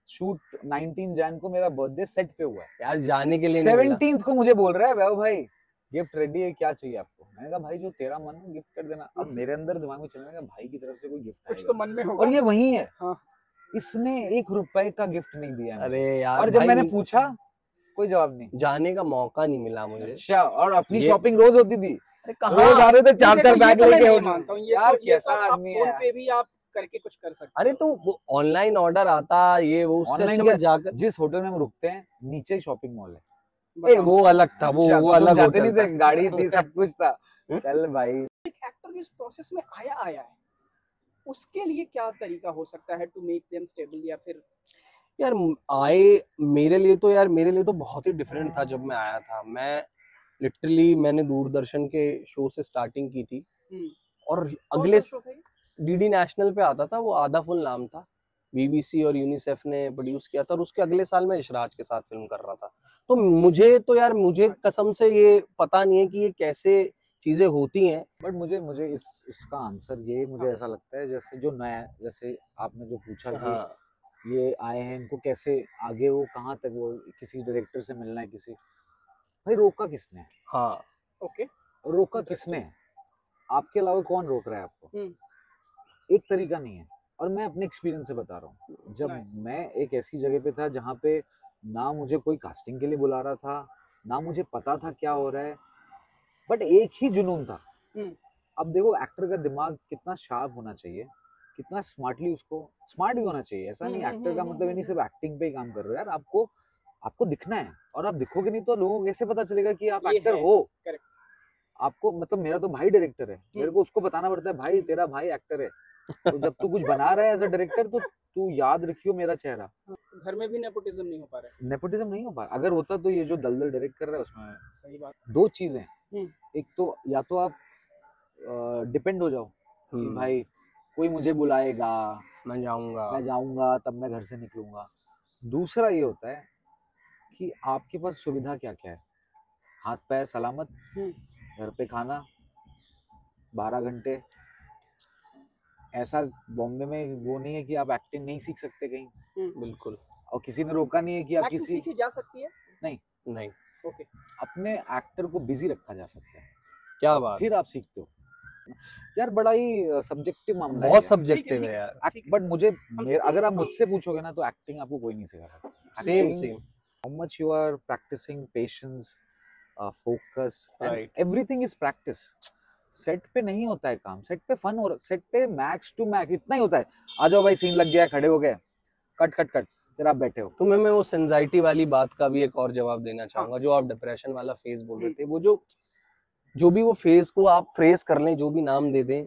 शूट 19 जैन को मेरा बर्थडे सेट पे हुआ है, यार जाने के लिए नहीं मिला। 17th को मुझे बोल रहा है वैभव भाई गिफ्ट रेडी है, क्या चाहिए आपको। मैंने कहा भाई जो तेरा मन हो गिफ्ट कर देना। अब मेरे अंदर दिमाग में चलने लगा भाई की तरफ से कोई गिफ्ट कुछ तो आएगा, मन में होगा। और ये वही है। हाँ। इसने 1 रुपए का गिफ्ट नहीं दिया है मुझे। अरे यार और जब भाई, मैंने पूछा कोई जवाब नहीं। जाने का मौका नहीं मिला मुझे। अच्छा, और अपनी ये- शॉपिंग रोज होती थी? अरे रोज आ रहे थे, चार देखो, चार ये बैग तो मैं लेके नहीं उठ- मानता हूँ, ये यार तो कैसा आप आदमी है फोन यार। पे भी आप करके कुछ कर सकते अरे तो वो ऑनलाइन ऑर्डर आता, ये वो, उससे Online अच्छा क्या- मैं जाकर। जिस होटल में हम रुकते हैं नीचे ही शॉपिंग मॉल है। हो। ए, वो अलग था, वो अच्छा, वो तो तुम अलग जाते होटल नहीं थे, था। गाड़ी थी, सब कुछ था। चल भाई, एक एक्टर जिस प्रोसेस में आया है उसके लिए क्या तरीका हो सकता है टू मेक देम स्टेबल, या फिर यार आए मेरे लिए तो, यार मेरे लिए तो बहुत ही डिफरेंट था जब मैं आया था। मैं लिटरली मैंने दूरदर्शन के शो से स्टार्टिंग की थी, और कौन अगले सा शो था ये? डीडी नेशनल पे आता था वो, आधा फुल नाम था, बीबीसी और यूनिसेफ ने प्रोड्यूस किया था, और उसके अगले साल मैं यशराज के साथ फिल्म कर रहा था। तो मुझे तो यार, मुझे कसम से ये पता नहीं है कि ये कैसे चीजें होती हैं। बट मुझे इसका आंसर ये मुझे ऐसा लगता है, जैसे जो नया, जैसे आपने जो पूछा कि हाँ ये आए हैं, इनको कैसे आगे, वो कहाँ तक, वो किसी डायरेक्टर से मिलना है, किसी भाई रोका किसने है? हाँ ओके, रोका किसने है? आपके अलावा कौन रोक रहा है आपको? एक तरीका नहीं है। और मैं अपने एक्सपीरियंस से बता रहा हूँ, जब Nice. मैं एक ऐसी जगह पे था जहाँ पे ना मुझे कोई कास्टिंग के लिए बुला रहा था, ना मुझे पता था क्या हो रहा है, बट एक ही जुनून था। अब देखो एक्टर का दिमाग कितना शार्प होना चाहिए, कितना स्मार्टली, उसको स्मार्ट भी होना चाहिए। ऐसा नहीं एक्टर का मतलब ये नहीं सिर्फ एक्टिंग पे ही काम कर रहे हो यार, आपको दिखना है, और आप दिखोगे नहीं तो लोगों को कैसे पता चलेगा कि आप ये एक्टर है, हो? correct. आपको मतलब, मेरा तो भाई डायरेक्टर है, मेरे को उसको बताना पड़ता है भाई तेरा भाई एक्टर है, तो जब तू कुछ बना रहा है एज अ डायरेक्टर तो तू याद रखियो मेरा चेहरा। घर में भी नेपोटिज्म नहीं हो पा रहा है। नेपोटिज्म नहीं हो पा, अगर होता तो ये जो दलदल डायरेक्ट कर रहा है उसमें सही बात। दो चीजें, हम्म। एक तो या तो आप डिपेंड हो जाओ कि भाई कोई मुझे बुलाएगा, मैं जाऊंगा। मैं जाऊंगा, तब मैं घर से निकलूंगा। दूसरा ये होता है कि आपके पास सुविधा क्या क्या है, हाथ पैर सलामत, घर पे खाना, 12 घंटे। ऐसा बॉम्बे में वो नहीं है कि आप एक्टिंग नहीं सीख सकते कहीं, बिल्कुल। और किसी ने रोका नहीं है कि आप एक्टिंग किसी, सीखी जा सकती है? नहीं, ओके, अपने एक्टर को बिजी रखा जा सकता है, क्या बात, फिर आप सीखते हो। यार बड़ा ही सब्जेक्टिव मामला है बहुत यार। सब्जेक्टिव है यार। बट मुझे अगर आप मुझसे पूछोगे ना तो एक्टिंग आपको कोई नहीं सिखा सकता। Same same. How much you are practicing patience, focus, Right. Everything is practice. Set पे नहीं होता है काम, सेट पे फन हो रहा, सेट पे मैक्स टू मैक्स इतना ही होता है, आ जाओ भाई सीन लग गया, खड़े हो गए, कट कट कट, फिर आप बैठे हो। तुम्हें मैं वो एंजाइटी वाली बात का भी एक और जवाब देना चाहूंगा, जो आप डिप्रेशन वाला फेज बोल रहे थे। वो जो भी वो फेज को आप फ्रेज कर लें, जो भी नाम दे दें,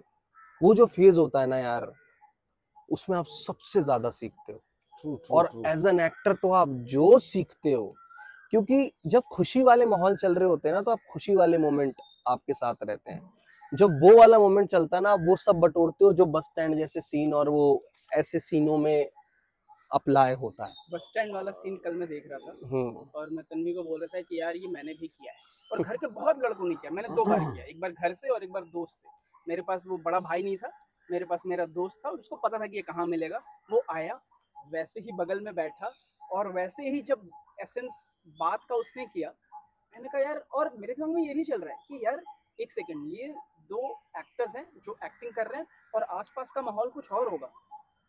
वो जो फेज होता है ना यार, उसमें आप सबसे ज्यादा सीखते हो। और एज एन एक्टर तो आप जो सीखते हो, क्योंकि जब खुशी वाले माहौल चल रहे होते हैं ना, तो आप खुशी वाले मोमेंट आपके साथ रहते हैं। जब वो वाला मोमेंट चलता है ना, वो सब बटोरते हो, जो बस स्टैंड जैसे सीन और वो ऐसे सीनों में अप्लाई होता है। बस स्टैंड वाला सीन कल मैं देख रहा था, और मैं तन्वी को बोल रहा था कि यार ये मैंने भी किया है, और घर के बहुत लड़कों ने किया। मैंने 2 बार किया, एक बार घर से और एक बार दोस्त से। मेरे पास वो बड़ा भाई नहीं था, मेरे पास मेरा दोस्त था, और उसको पता था कि ये कहाँ मिलेगा। वो आया, वैसे ही बगल में बैठा, और वैसे ही जब एसेंस बात का उसने किया, मैंने कहा यार, और मेरे दिमाग में ये भी चल रहा है कि यार एक सेकंड, ये 2 एक्टर्स हैं जो एक्टिंग कर रहे हैं, और आसपास का माहौल कुछ और होगा।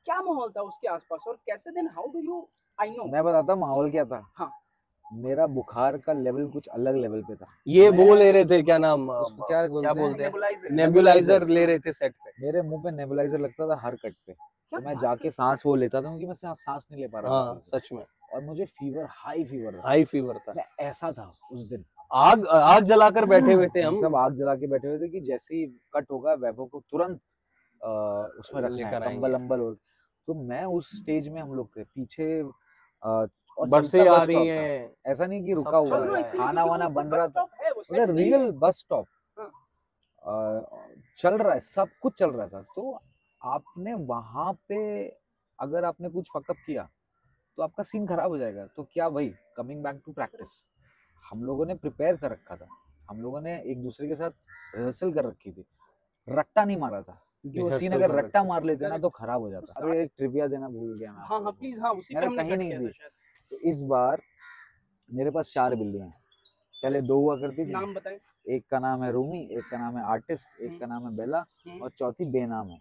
क्या माहौल था उसके आसपास, और कैसे, then how do you, I know. मैं बताता हूँ माहौल क्या था। हाँ। मेरा बुखार का लेवल कुछ अलग लेवल पे था। ये वो ले रहे थे, क्या नाम, उसको क्या बोलते हैं, नेबुलाइजर। नेबुलाइजर ले रहे थे सेट पे। मेरे मुंह पे नेबुलाइजर लगता था हर कट पे, तो मैं जाके सांस वो लेता था क्योंकि मैं सांस नहीं ले पा रहा था। हाँ सच में, और मुझे फीवर, हाई फीवर था। मैं ऐसा था उस दिन, आग जलाकर बैठे हुए थे हम सब आग जला के बैठे हुए थे कि जैसे ही कट होगा वैभव को तुरंत उसमें रखना है, कंबल अंबल। और तो मैं उस स्टेज में, हम लोग थे पीछे, और बसें आ रही हैं, ऐसा नहीं कि रुका हुआ है, खाना वाना बन रहा था, मतलब रियल बस स्टॉप हाँ। चल रहा है, सब कुछ चल रहा था। तो आपने वहां पे अगर आपने कुछ फकअप किया तो आपका सीन खराब हो जाएगा। तो क्या, वही कमिंग बैक टू प्रैक्टिस, हम लोगों ने प्रिपेयर कर रखा था, हम लोगों ने एक दूसरे के साथ रिहर्सल कर रखी थी, रट्टा नहीं मारा था, क्योंकि वो सीन अगर रट्टा मार लेते ना तो खराब हो जाता। अरे एक ट्रिविया देना भूल गया मैं। हाँ हाँ प्लीज, हाँ उसी पे हमने कहीं कट नहीं किया दी। था शायद। तो इस बार मेरे पास 4 बिल्लियां हैं, पहले 2 हुआ करती थी। नाम बताएं। एक का नाम है रूमी, एक का नाम है आर्टिस्ट, एक का नाम है बेला, और चौथी बेनाम है।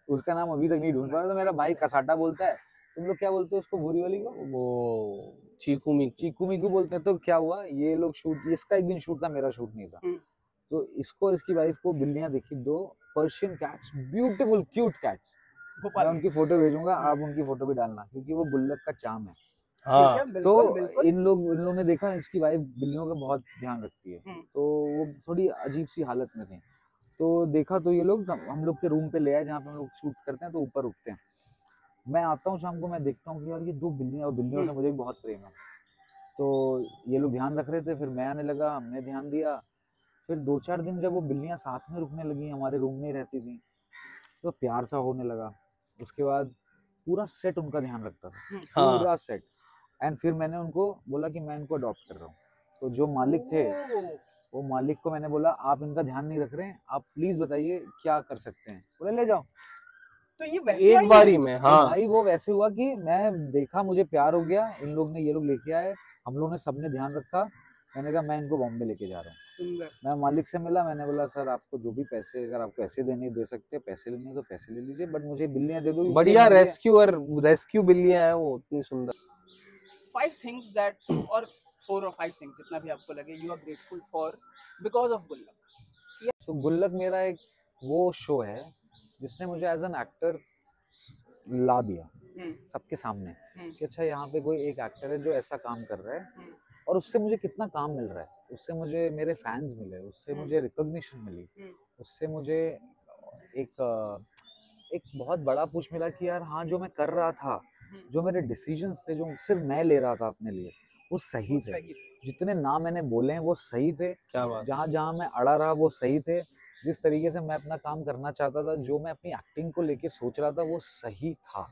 उसका नाम अभी तक नहीं ढूंढ पा रहा। तो मेरा भाई कसाटा बोलता है तुम लोग क्या बोलते हो उसको, भूरी वाली को? वो चीकू मिकू बोलते हैं। तो क्या हुआ, ये लोग शूट, इसका एक दिन शूट था, मेरा शूट नहीं था। तो इसको और इसकी वाइफ को बिल्लियां दिखी, 2 Persian cats, beautiful cute cats. मैं उनकी फोटो भेजूंगा, आप उनकी फोटो भी डालना, क्योंकि वो गुल्लक का चाम है। हाँ। तो इन लोगों ने देखा, इसकी वाइफ बिल्लियों का बहुत ध्यान रखती है, तो वो थोड़ी अजीब सी हालत में थी। तो देखा तो ये लोग हम लोग के रूम पे ले आए, जहाँ पे हम लोग शूट करते हैं, तो ऊपर रुकते हैं। मैं आता हूँ शाम को, मैं देखता हूँ कि यार ये 2 बिल्लियां, और बिल्लियों से मुझे बहुत प्रेम है। तो ये लोग ध्यान रख रहे थे, फिर मैं आने लगा, हमने ध्यान दिया। फिर 2-4 दिन जब वो बिल्लियां साथ में रुकने लगी, हमारे रूम में ही रहती थी, तो प्यार सा होने लगा। उसके बाद पूरा सेट उनका ध्यान रखता था, पूरा सेट। एंड फिर मैंने उनको बोला कि मैं इनको अडॉप्ट कर रहा हूँ। तो जो मालिक थे, वो मालिक को मैंने बोला आप इनका ध्यान नहीं रख रहे हैं, आप प्लीज बताइए क्या कर सकते हैं। बोले ले जाओ। तो ये वैसे एक बारी में, हाँ भाई वो वैसे हुआ कि मैं देखा, मुझे प्यार हो गया, इन लोग ने, ये लोग लेके आए, हम लोग ने सबने ध्यान रखा। मैंने कहा मैं इनको बॉम्बे लेके जा रहा हूँ। सुंदर। मैं मालिक से मिला, मैंने बोला सर आपको जो भी पैसे, अगर आपको ऐसे देने दे सकते, पैसे लेने तो पैसे ले लीजिए, बट मुझे बिल्लियां दे दो। बढ़िया रेस्क्यू बिल्लियां हैं वो, इतनी सुंदर। 5 things that और 4 or 5 things जितना भी आपको लगे you are grateful for because of गुल्लक। सो गुल्लक मेरा एक वो शो है जिसने मुझे एज एन एक्टर ला दिया सबके सामने कि अच्छा यहाँ पे कोई एक एक्टर है जो ऐसा काम कर रहा है, और उससे मुझे कितना काम मिल रहा है, उससे मुझे मेरे फैंस मिले, उससे मुझे रिकॉग्निशन मिली, उससे मुझे एक बहुत बड़ा पुश मिला कि यार हाँ जो मैं कर रहा था, जो मेरे डिसीजंस थे, जो सिर्फ मैं ले रहा था अपने लिए, वो सही थे। जितने नाम मैंने बोले हैं वो सही थे। क्या बात। जहाँ जहाँ मैं अड़ा रहा वो सही थे। जिस तरीके से मैं अपना काम करना चाहता था, जो मैं अपनी एक्टिंग को लेके सोच रहा था, वो सही था।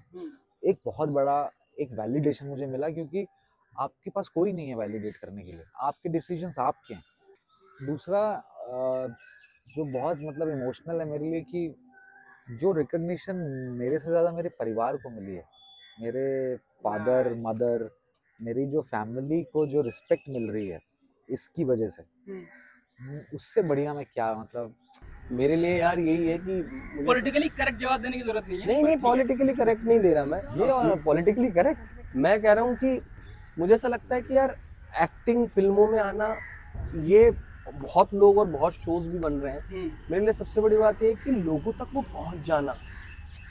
एक बहुत बड़ा एक वैलिडेशन मुझे मिला, क्योंकि आपके पास कोई नहीं है वैलिडेट करने के लिए, आपके डिसीजंस आपके हैं। दूसरा जो बहुत मतलब इमोशनल है मेरे लिए, कि जो रिकॉग्निशन मेरे से ज़्यादा मेरे परिवार को मिली है, मेरे फादर मदर, मेरी जो फैमिली को जो रिस्पेक्ट मिल रही है इसकी वजह से, उससे बढ़िया मैं क्या, मतलब मेरे लिए यार यही है कि पॉलिटिकली करेक्ट जवाब देने की जरूरत नहीं है। नहीं पॉलिटिकली करेक्ट नहीं दे रहा मैं, ये और पॉलिटिकली करेक्ट मैं कह रहा हूँ कि मुझे ऐसा लगता है कि यार एक्टिंग फिल्मों में आना, ये बहुत लोग और बहुत शोज भी बन रहे हैं। मेरे लिए सबसे बड़ी बात ये है कि लोगों तक वो पहुंच जाना,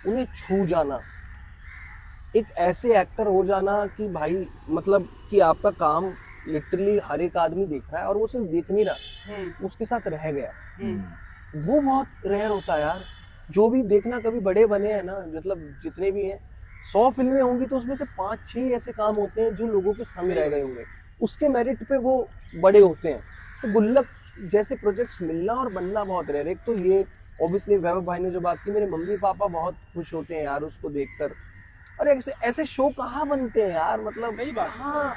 उन्हें छू जाना, एक ऐसे एक्टर हो जाना कि भाई मतलब कि आपका काम लिटरली हर एक आदमी देख रहा है, और वो सिर्फ देख नहीं रहा, उसके साथ रह गया। वो बहुत रेयर होता है यार। जो भी देखना कभी बड़े बने हैं ना, मतलब जितने भी हैं, 100 फिल्में होंगी तो उसमें से 5-6 ऐसे काम होते हैं जो लोगों के संग रह गए होंगे, उसके मेरिट पे वो बड़े होते हैं। तो गुल्लक जैसे प्रोजेक्ट्स मिलना और बनना बहुत रेयर। एक तो ये ऑब्वियसली वैभव भाई ने जो बात की, मेरे मम्मी पापा बहुत खुश होते हैं यार उसको देखकर। और ऐसे शो कहाँ बनते हैं यार, मतलब सही बात। हाँ,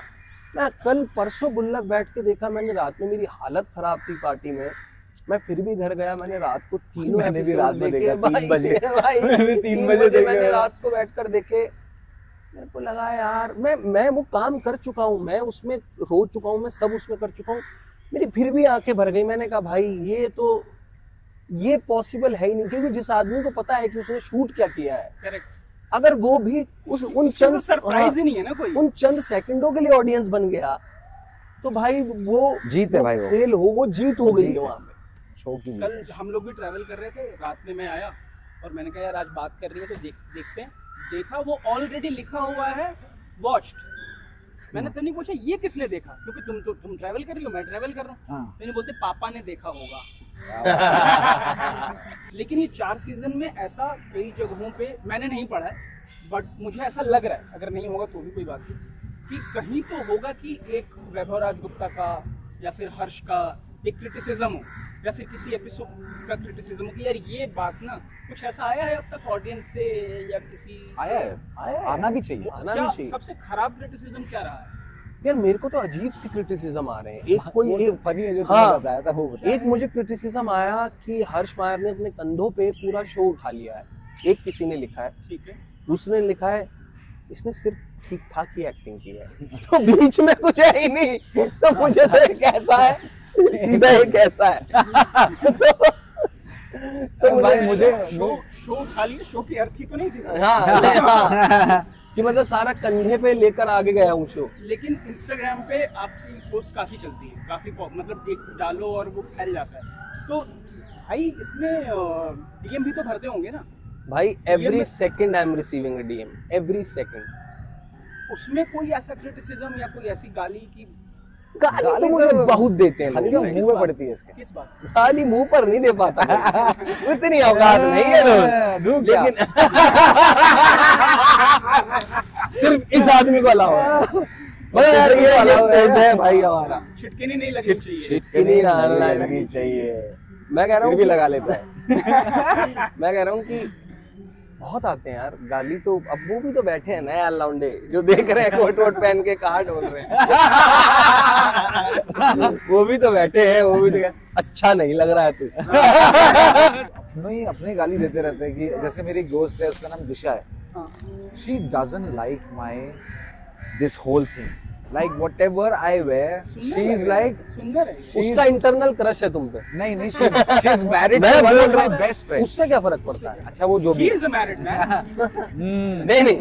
मैं कल परसों गुल्लक बैठ के देखा मैंने, रात में मेरी हालत खराब थी पार्टी में, मैं फिर भी घर गया, मैंने रात को 3 एपिसोड देखे भाई, 3 बजे मैंने रात को बैठकर देखे। मेरे को लगा यार मैं वो काम कर चुका हूँ, मैं उसमें रो चुका हूँ, मैं सब उसमें कर चुका हूँ, मेरी फिर भी आंखें भर गई। मैंने कहा भाई ये पॉसिबल है ही नहीं, क्योंकि जिस आदमी को पता है कि उसने शूट क्या किया है, करेक्ट, अगर वो भी उन चंद सरप्राइज ही नहीं है ना कोई, उन चंद सेकंडों के लिए ऑडियंस बन गया, तो भाई वो जीत है भाई, वो फेल हो, वो जीत हो गई है वहां पे शो की। कल हम लोग भी ट्रैवल कर रहे थे, रात में मैं आया और मैंने कहा यार आज बात कर रही है तो देखते हैं। देखा वो ऑलरेडी लिखा हुआ है वॉच्ड। मैंने तो नहीं पूछा ये किसने देखा, क्योंकि तुम ट्रैवल कर रही हो, मैं ट्रैवल कर रहा हूँ। मैंने बोलते पापा ने देखा होगा। लेकिन ये 4 सीजन में ऐसा कई जगहों पे मैंने नहीं पढ़ा है, बट मुझे ऐसा लग रहा है, अगर नहीं होगा तो भी कोई बात नहीं, कि कहीं तो होगा कि एक वैभव राजगुप्ता का या फिर हर्ष का एक क्रिटिसिज्म हो, या फिर किसी एपिसोड का क्रिटिसिज्म हो कि यार ये बात ना कुछ ऐसा आया है अब तक ऑडियंस से, या किसी आया है, आना भी चाहिए, आना भी चाहिए। सबसे खराब क्रिटिसिज्म क्या रहा है यार? मेरे को तो अजीब सी क्रिटिसिज्म आ रहे हैं। एक कोई एक फनी है जो हाँ, तुमने बताया था वो बताया। एक मुझे क्रिटिसिज्म आया कि हर्ष मायर ने अपने कंधों पे पूरा शो उठा लिया है, एक किसी ने लिखा है, ठीक है, दूसरे ने लिखा है इसने सिर्फ ठीक ठाक ही एक्टिंग की है, तो बीच में कुछ है ही नहीं। तो मुझे तो एक ऐसा है, सीधा एक ऐसा है। तो भाई मुझे शो खाली शो की अर्थी तो नहीं थी। हाँ कि मतलब सारा कंधे पे लेकर आगे गया हूँ शो। लेकिन इंस्टाग्राम पे आपकी पोस्ट काफी चलती है, काफी मतलब एक डालो और वो फैल जाता है, तो भाई इसमें डीएम भी तो भरते होंगे ना भाई? Every second I am receiving a DM, every second. उसमें कोई ऐसा क्रिटिसिज्म या कोई ऐसी गाली की? गाली तो मुझे बहुत देते हैं खाली लोग। मुंह में पड़ती है इसके। किस बात? गाली मुंह पर नहीं दे पाता मैं। इतनी औकात नहीं है दोस्त, लेकिन सिर्फ इस आदमी को अलावा मतलब यार ये स्पेस है भाई हमारा। छिटकिनी नहीं लगनी चाहिए। छिटकिनी लगनी चाहिए। मैं कह रहा हूँ भी लगा लेता है। मैं कह रहा हूँ कि बहुत आते हैं यार गाली तो। अब वो भी तो बैठे हैं ना यार लौंडे, जो देख रहे हैं कोट वोट पहन के कहाँ ढोल रहे हैं। वो भी तो बैठे हैं, वो भी तो अच्छा नहीं लग रहा है तू। नहीं, अपने गाली देते रहते हैं कि जैसे मेरी एक दोस्त है, उसका नाम दिशा है। She doesn't like my this whole thing, like whatever I where she is like सुंदर है। उसका इंटरनल क्रश है तुम पे। नहीं शी इज मैरिड मैं टू वन बोल ऑफ रहा माय हूँ, बेस्ट फ्रेंड। उससे क्या फर्क पड़ता है? अच्छा वो जो He भी is a married man. नहीं नहीं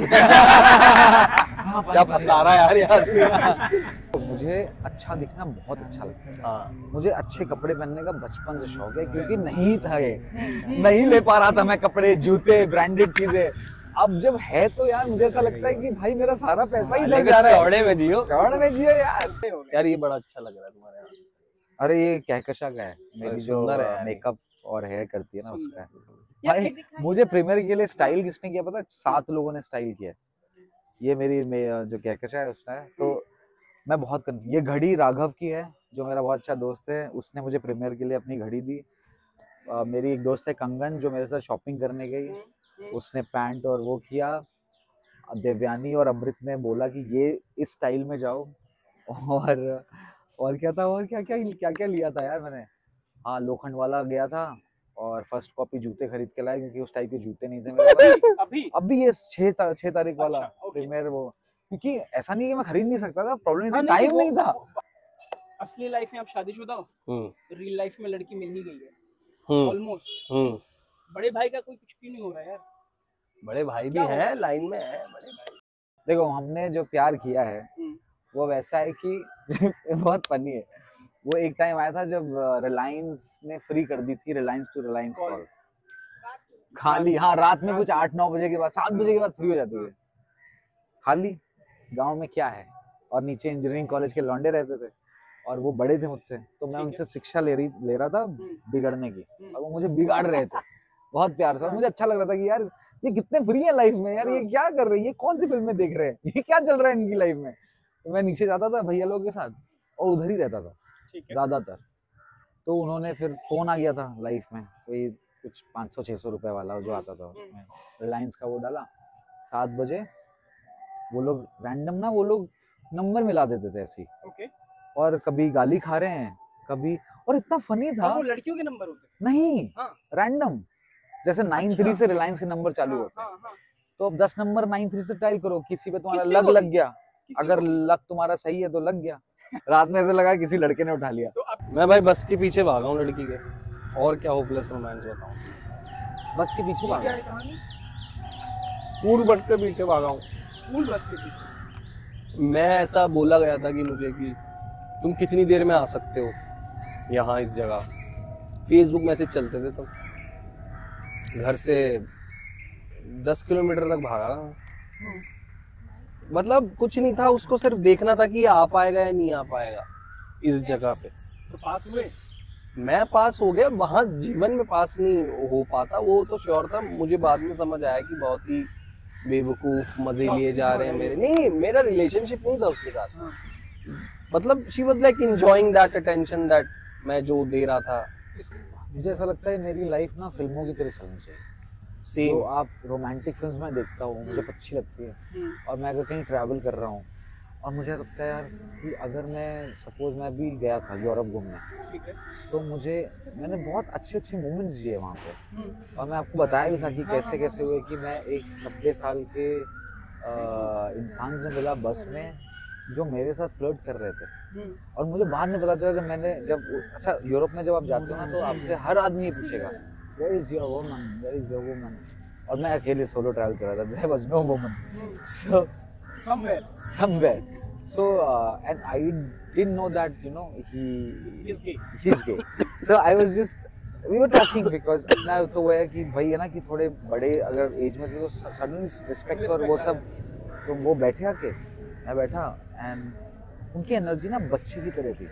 क्या फंसा रहा है यार मुझे अच्छा दिखना बहुत अच्छा लगता है। हाँ। मुझे अच्छे कपड़े पहनने का बचपन से शौक है, क्योंकि नहीं था ये, नहीं ले पा रहा था मैं कपड़े, जूते, ब्रांडेड चीजें। अब जब है तो यार मुझे ऐसा लगता है कि भाई मेरा सारा पैसा ही लग जा रहा है। चौड़े में जियो, चौड़ में जियो यार। यार ये बड़ा अच्छा लग रहा है तुम्हारे यहाँ। अरे ये कहकशा का है, मेरी जो सुंदर है यार। मेकअप और हेयर करती है ना उसका है। यार, भाई मुझे प्रीमियर के लिए स्टाइल किसने किया पता है? 7 लोगों ने स्टाइल किया है। ये मेरी जो कहकशा है उसने है। तो मैं बहुत ये घड़ी राघव की है, जो मेरा बहुत अच्छा दोस्त है, उसने मुझे प्रीमियर के लिए अपनी घड़ी दी। मेरी एक दोस्त है कंगन, जो मेरे साथ शॉपिंग करने गई, उसने पैंट और वो किया। देवयानी और अमृत ने बोला कि ये इस स्टाइल में जाओ। और क्या था, और क्या क्या लिया था यार मैंने? हाँ, लोखंड वाला गया था और फर्स्ट कॉपी जूते खरीद के लाए, क्योंकि उस टाइप के जूते नहीं थे मेरे पास। अभी ये 6 तारीख वाला प्रीमियर वो, क्योंकि ऐसा नहीं कि मैं खरीद नहीं सकता था, प्रॉब्लम नहीं, टाइम नहीं था। असली लाइफ में आप शादीशुदा हो, रियल लाइफ में लड़की मिल ही गई है ऑलमोस्ट। बड़े भाई का कोई कुछ भी नहीं हो रहा है यार। बड़े भाई भी हैं, लाइन में है बड़े भाई। देखो हमने जो प्यार किया है वो वैसा है कि बहुत फनी है। वो एक टाइम आया था जब रिलायंस ने फ्री कर दी थी रिलायंस टू रिलायंस कॉल खाली। हाँ, रात में कुछ 8-9 बजे के बाद, 7 बजे के बाद फ्री हो जाती है खाली। गांव में क्या है, और नीचे इंजीनियरिंग कॉलेज के लौंडे रहते थे और वो बड़े थे मुझसे, तो मैं उनसे शिक्षा ले रहा था बिगड़ने की, और वो मुझे बिगाड़ रहे थे बहुत प्यार से। और मुझे अच्छा लग रहा था कि यार ये कितने फ्री है लाइफ में, यार ये क्या कर रहे हैं, ये कौन सी फिल्में देख रहे हैं, ये क्या चल रहा है इनकी लाइफ में। तो मैं नीचे जाता था भैया लोगों के साथ और उधर ही रहता था ज्यादातर। तो उन्होंने फिर फोन आ गया था लाइफ में, कोई कुछ 500-600 रुपए वाला जो आता था, उसमें रिलायंस का वो डाला। 7 बजे वो लोग रैंडम ना, वो लोग नंबर मिला देते थे ऐसे ही, और कभी गाली खा रहे हैं कभी। और इतना फनी था, वो लड़कियों के नंबर होते नहीं रैंडम, जैसे 93 से रिलायंस के नंबर चालू होते हैं। तो अब 10 नंबर 93 से डायल करो, किसी पे तुम्हारा लग गया, अगर लक तुम्हारा सही है तो लग गया। रात में ऐसे लगा किसी लड़के ने उठा लिया। तो मैं भाई बस के पीछे भागा हूँ लड़की के, और क्या होपलेस रोमांस बताऊं। बस के पीछे भागा, स्कूल बस के पीछे भागा हूँ। स्कूल बस के पीछे मैं ऐसा बोला गया था कि मुझे कि तुम कितनी देर में आ सकते हो यहाँ इस जगह। फेसबुक मैसेज चलते थे तो घर से 10 किलोमीटर तक भागा रहा। मतलब कुछ नहीं था, उसको सिर्फ देखना था कि आ पाएगा या नहीं आ पाएगा इस जगह पे। तो पास हुए? मैं पास हो गया, वहां जीवन में पास नहीं हो पाता, वो तो श्योर था। मुझे बाद में समझ आया कि बहुत ही बेवकूफ मजे लिए जा रहे हैं मेरे। नहीं, मेरा रिलेशनशिप नहीं था उसके साथ। मतलब she was like enjoying that attention that मैं जो दे रहा था। मुझे ऐसा लगता है मेरी लाइफ ना फिल्मों की तरह चलनी चाहिए। सेम। तो आप रोमांटिक फिल्म्स में देखता हूँ, मुझे अच्छी लगती है। और मैं अगर कहीं ट्रैवल कर रहा हूँ और मुझे लगता है यार कि अगर मैं सपोज मैं भी गया था यूरोप घूमने, तो मैंने बहुत अच्छे मोमेंट्स जिए वहाँ पे। और मैं आपको बताया भी था कि कैसे कैसे हुए कि मैं एक 90 साल के इंसान से मिला बस में, जो मेरे साथ फ्लर्ट कर रहे थे। और मुझे बाद में पता चला जब अच्छा यूरोप में जब आप जाते हो ना, तो आपसे हर आदमी पूछेगा Where is your woman? Where is your woman? और मैं अकेले सोलो ट्रैवल कर रहा था, there was no woman, so somewhere so and I didn't know that, you know, he's gay so I was just we were talking because अपना तो वो है कि भाई है ना कि थोड़े बड़े अगर एज में थे तो सडनली रिस्पेक्ट और वो सब, तो वो बैठे आके, मैं बैठा एंड उनकी एनर्जी ना बच्चे की तरह थी,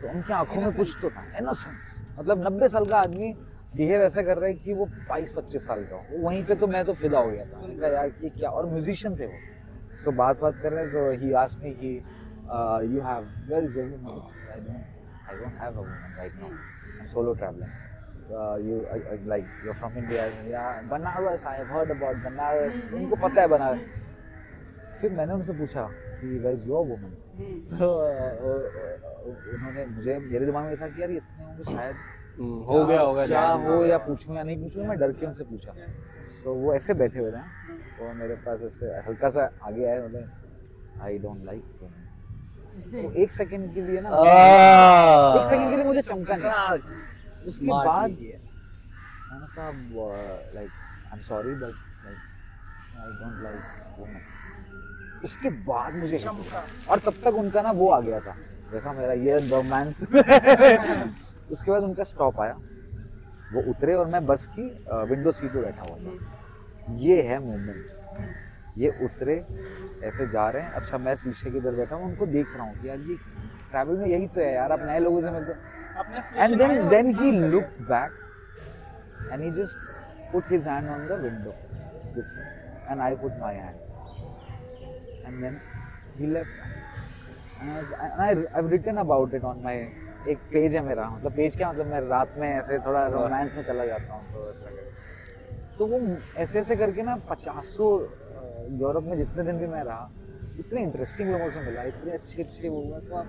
तो उनकी आंखों में कुछ तो था, इनोसेंस, मतलब 90 साल का आदमी बिहेव ऐसा कर रहा है कि वो 22-25 साल का हो, वहीं पे तो मैं तो फिदा हो गया था, मैंने कहा यार कि क्या, और म्यूजिशियन थे वो, सो बात कर रहे हैं, तो ही आस्क्ड मी कि you have, where is your woman? I don't have a woman right now, I'm solo traveling. You're from India? Yeah, Banaras, I have heard about Banaras. उनको पता है बनारस. फिर मैंने उनसे पूछा कि where is your woman? So उन्होंने मेरे दिमाग में था कि यार ये इतने होंगे शायद हो गया होगा, क्या हो या पूछूं या नहीं पूछूं, मैं डर के उनसे पूछा. So वो ऐसे बैठे हुए थे, वो मेरे पास ऐसे हल्का सा आगे आए, बोले I don't like women. तो एक सेकंड के लिए ना, एक सेकंड के लिए मुझे चमका नहीं. उसके बाद मैंने कहा like I am sorry but like I don't like women. उसके बाद मुझे और तब तक उनका ना वो आ गया था, देखा मेरा ये रोमांस. उसके बाद उनका स्टॉप आया, वो उतरे और मैं बस की विंडो सीट पे बैठा हुआ था. ये है मोमेंट, ये उतरे ऐसे जा रहे हैं, अच्छा मैं शीशे के इधर बैठा हूँ, उनको देख रहा हूँ कि यार ये ट्रैवल में यही तो है यार, आप नए लोगों से मिलते. And then he looked back and he just put his hand on the window, this, and I put my hand, and then he left. And I've written about it on my, एक page है मेरा, मतलब page क्या, मतलब मैं रात में ऐसे थोड़ा रोमांस में चला जाता हूँ, तो ऐसा तो वो ऐसे करके ना 50 यूरोप में जितने दिन भी मैं रहा, इतने इंटरेस्टिंग लोगों से मिला, इतने अच्छे वो हुआ. तो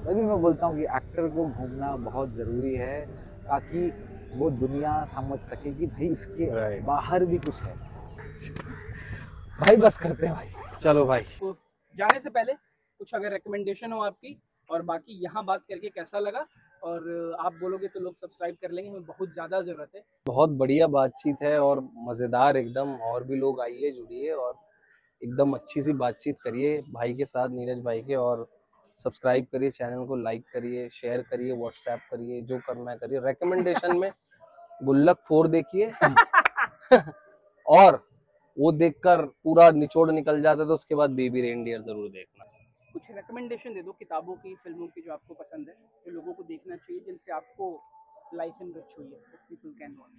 तभी मैं बोलता हूँ कि एक्टर को घूमना बहुत ज़रूरी है, ताकि वो दुनिया समझ सके कि भाई इसके बाहर भी कुछ है. भाई बस करते हैं भाई, चलो भाई. तो जाने से पहले कुछ अगर रिकमेंडेशन हो आपकी, और बाकी यहाँ बात करके कैसा लगा, और आप बोलोगे तो लोग सब्सक्राइब कर लेंगे, हमें बहुत ज़्यादा ज़रूरत है. बहुत बढ़िया बातचीत है और मज़ेदार एकदम, और भी लोग आइए, जुड़िए और एकदम अच्छी सी बातचीत करिए भाई के साथ, नीरज भाई के, और सब्सक्राइब करिए चैनल को, लाइक करिए, शेयर करिए, व्हाट्सएप करिए, जो करना है करिए. रिकमेंडेशन में गुल्लक 4 देखिए और वो देखकर पूरा निचोड़ निकल जाता है, तो उसके बाद बेबी रेनडियर जरूर देखना. कुछ रिकमेंडेशन दे दो किताबों की, फिल्मों की, जो आपको पसंद है, जो लोगों को देखना चाहिए, जिनसे आपको लाइफ एनरिच हुई है, पीपल कैन वॉच.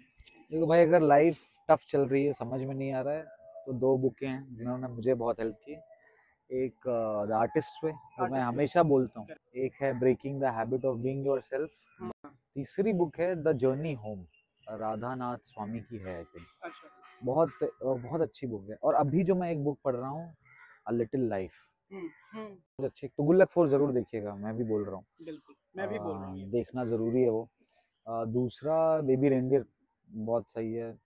देखो भाई, अगर लाइफ टफ चल रही है, समझ में नहीं आ रहा है, तो 2 बुकें हैं जिन्होंने मुझे बहुत हेल्प की. एक द आर्टिस्ट वे, जो मैं हमेशा बोलता हूँ. एक है breaking the habit of being yourself. तीसरी बुक है the journey home, Radhanath Swami की है, आई थिंक. अच्छा. बहुत अच्छी बुक है. और अभी जो मैं एक बुक पढ़ रहा हूँ, अ लिटिल लाइफ, बहुत अच्छी. तो गुल्लक 4 जरूर देखिएगा, मैं भी बोल रहा हूँ. बिल्कुल, मैं भी बोल रहा हूँ, देखना जरूरी है वो. दूसरा बेबी रेनडियर बहुत सही है.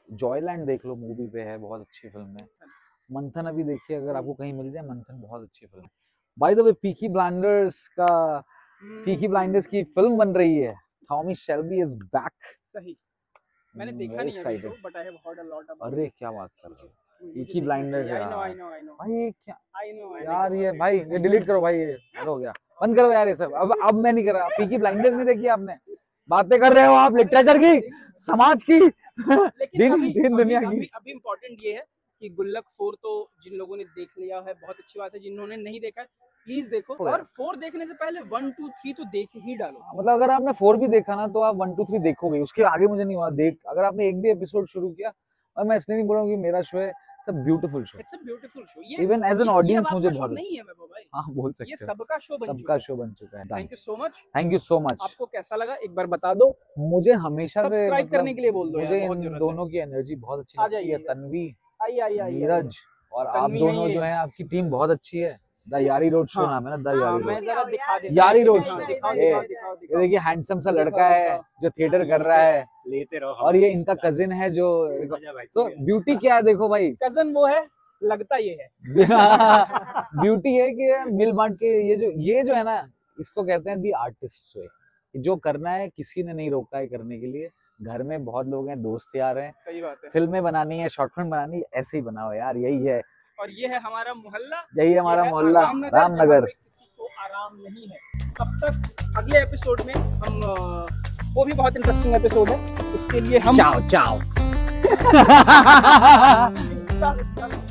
जॉयलैंड देख लो, मूवी पे है, बहुत अच्छी फिल्म है. मंथन अभी देखिए, अगर आपको कहीं मिल जाए, मंथन बहुत अच्छी फिल्म है. By the way, Peaky blinders की फिल्म बन रही है. Tommy Shelby is back. सही. मैंने देखा नहीं है show, but I have heard a lot about. अरे क्या बात कर रहे हो, पीकी ब्लाइंडर्स. आई नो भाई ये क्या, आई नो यार ये भाई, ये डिलीट करो भाई, ये हो गया, बंद करो यार ये सब. अब मैं नहीं कर रहा. पीकी ब्लाइंडर्स नहीं देखी आपने? बातें कर रहे हो आप लिटरेचर की, समाज की, दिन दुनिया की. अभी इम्पोर्टेंट ये है कि गुल्लक 4 तो जिन लोगों ने देख लिया है, बहुत अच्छी बात है. जिन्होंने नहीं देखा है, प्लीज देखो. और 4 देखने से पहले 1, 2, 3 तो देख ही डालो. मतलब अगर आपने 4 भी देखा ना, तो आप 1, 2, 3 देखोगे, उसके आगे मुझे नहीं हुआ देख. अगर आपने एक भी एपिसोड शुरू किया, और मैं इसलिए नहीं बोल रहा हूँ कि मेरा शो है, it's a beautiful show. It's a beautiful show. Even as an audience मुझे बहुत नहीं है वैभव भाई, हाँ बोल सकते ये हो, सबका शो बन चुका है. Thank you so much. Thank you so much. आपको कैसा लगा एक बार बता दो. मुझे हमेशा से सब्सक्राइब करने के लिए बोल दो. मुझे इन दोनों की एनर्जी बहुत अच्छी लगती है. तन्वी, नीरज, और आप दोनों जो है, आपकी टीम बहुत अच्छी है. द यारी रोड शो नाम है ना, द यारी रोड शो. ये देखिए, हैंडसम सा लड़का है जो थिएटर कर रहा है, लेते रहो. और ये इनका कजिन है जो, तो ब्यूटी क्या है देखो भाई, कजन वो है, लगता ये है. ब्यूटी है कि मिल बांट के, ये जो है ना, इसको कहते हैं दी आर्टिस्ट वे. जो करना है, किसी ने नहीं रोका है करने के लिए, घर में बहुत लोग हैं, दोस्त यार हैं, सही बात है। फिल्में बनानी है, शॉर्ट फिल्म बनानी है, ऐसे ही बनाओ यार, यही है। और ये है हमारा मोहल्ला, यही है हमारा ये है मोहल्ला, रामनगर। जहाँ पे किसी को आराम नहीं है। तब तक अगले एपिसोड में हम वो भी बहुत इंटरेस्टिंग एपिसोड है, उसके लिए हम चाओ चाओ। चलो, चलो।